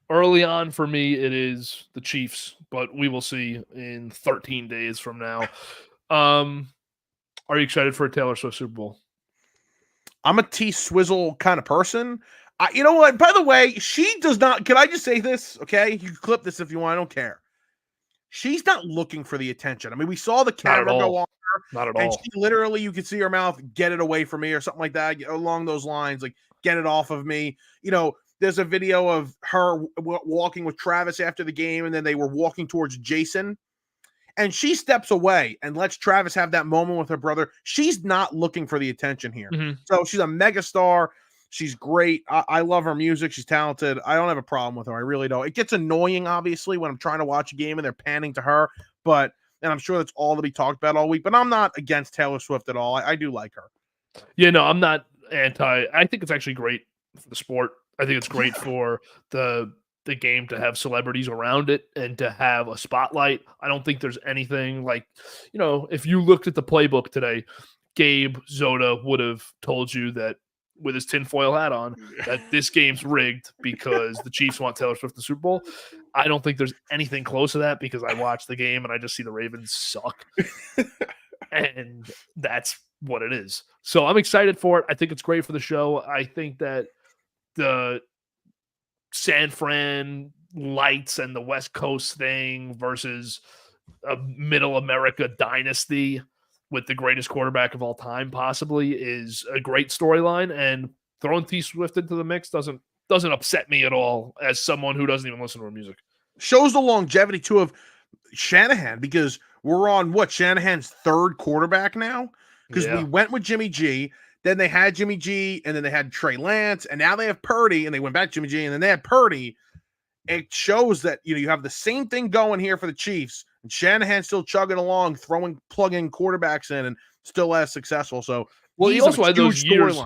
Early on for me, it is the Chiefs, but we will see in 13 days from now. Are you excited for a Taylor Swift Super Bowl? I'm a T-Swizzle kind of person. You know what? By the way, she does not. Can I just say this? Okay, you can clip this if you want. I don't care. She's not looking for the attention. I mean, we saw the camera go on her. Not at all. And she literally, you could see her mouth, "Get it away from me," or something like that, along those lines. Like, "Get it off of me." There's a video of her walking with Travis after the game, and then they were walking towards Jason. And she steps away and lets Travis have that moment with her brother. She's not looking for the attention here. Mm-hmm. So she's a megastar. She's great. I love her music. She's talented. I don't have a problem with her. I really don't. It gets annoying, obviously, when I'm trying to watch a game and they're panning to her. And I'm sure that's all to be talked about all week. But I'm not against Taylor Swift at all. I do like her. Yeah, no, I'm not anti. I think it's actually great for the sport. I think it's great for the game to have celebrities around it and to have a spotlight. I don't think there's anything like, if you looked at the playbook today, Gabe Zoda would have told you that with his tinfoil hat on that this game's rigged because the Chiefs want Taylor Swift in the Super Bowl. I don't think there's anything close to that because I watch the game and I just see the Ravens suck. And that's what it is. So I'm excited for it. I think it's great for the show. I think that the San Fran lights and the West Coast thing versus a middle America dynasty with the greatest quarterback of all time possibly is a great storyline, and throwing T Swift into the mix doesn't upset me at all as someone who doesn't even listen to her music. Shows the longevity too of Shanahan, because we're on Shanahan's third quarterback now, because we went with Jimmy G, then they had Jimmy G, and then they had Trey Lance, and now they have Purdy, and they went back to Jimmy G, and then they had Purdy. It shows that you have the same thing going here for the Chiefs, and Shanahan's still chugging along, plugging quarterbacks in, and still as successful. So he also had those years.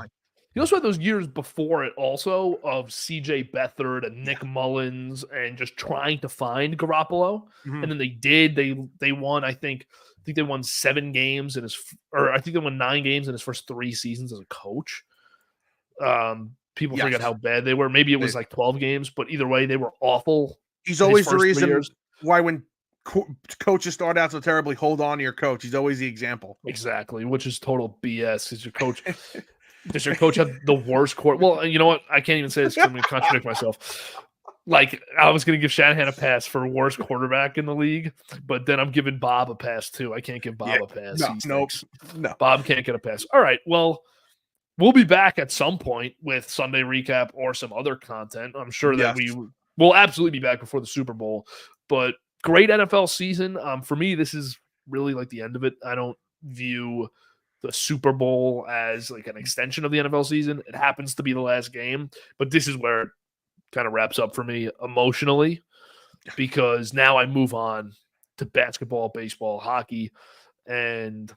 He also had those years before it also of C.J. Beathard and Nick Mullins and just trying to find Garoppolo. Mm-hmm. And then they did. They won, I think they won 7 games I think they won 9 games in his first 3 seasons as a coach. People forget how bad they were. Maybe it was like 12 games, but either way, they were awful. He's always the reason why when coaches start out so terribly, hold on to your coach. He's always the example. Exactly, which is total BS. Is your coach... Does your coach have the worst court? Well, you know what? I can't even say this because I'm going to contradict myself. Like, I was going to give Shanahan a pass for worst quarterback in the league, but then I'm giving Bob a pass too. I can't give Bob a pass. No. Bob can't get a pass. All right. Well, we'll be back at some point with Sunday recap or some other content. I'm sure that we will absolutely be back before the Super Bowl. But great NFL season. For me, this is really like the end of it. I don't view the Super Bowl as like an extension of the NFL season. It happens to be the last game, but this is where it kind of wraps up for me emotionally, because now I move on to basketball, baseball, hockey, and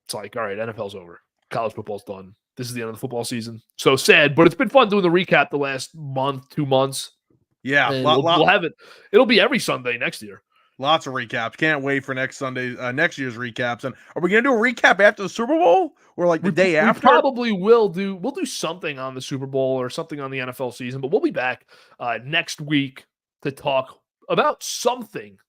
it's like, all right, NFL's over. College football's done. This is the end of the football season. So sad, but it's been fun doing the recap the last month, 2 months. Yeah. We'll have it. It'll be every Sunday next year. Lots of recaps. Can't wait for next year's recaps. And are we going to do a recap after the Super Bowl or like the day after? We probably will do. We'll do something on the Super Bowl or something on the NFL season, but we'll be back next week to talk about something.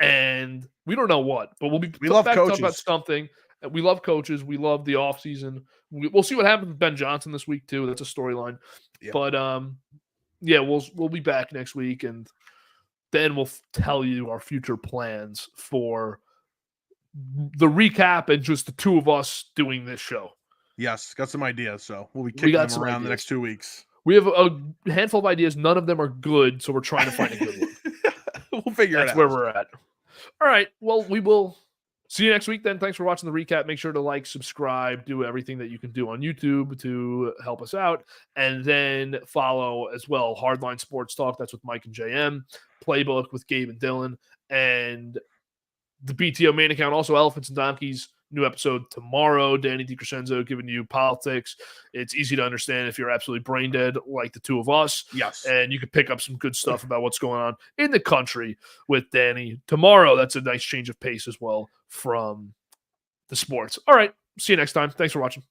And we don't know what, but we love back coaches. To talk about something. We love coaches. We love the offseason. We'll see what happens with Ben Johnson this week too. That's a storyline. Yep. But we'll be back next week, and then we'll tell you our future plans for the recap and just the two of us doing this show. Yes, got some ideas, so we'll be kicking them around the next 2 weeks. We have a handful of ideas. None of them are good, so we're trying to find a good one. We'll figure it out. That's where we're at. All right, well, we will see you next week then. Thanks for watching the recap. Make sure to like, subscribe, do everything that you can do on YouTube to help us out. And then follow as well Hardline Sports Talk. That's with Mike and JM. Playbook with Gabe and Dylan. And the BTO main account, also Elephants and Donkeys. New episode tomorrow. Danny DiCrescenzo giving you politics. It's easy to understand if you're absolutely brain dead like the two of us. Yes. And you can pick up some good stuff about what's going on in the country with Danny tomorrow. That's a nice change of pace as well from the sports. All right. See you next time. Thanks for watching.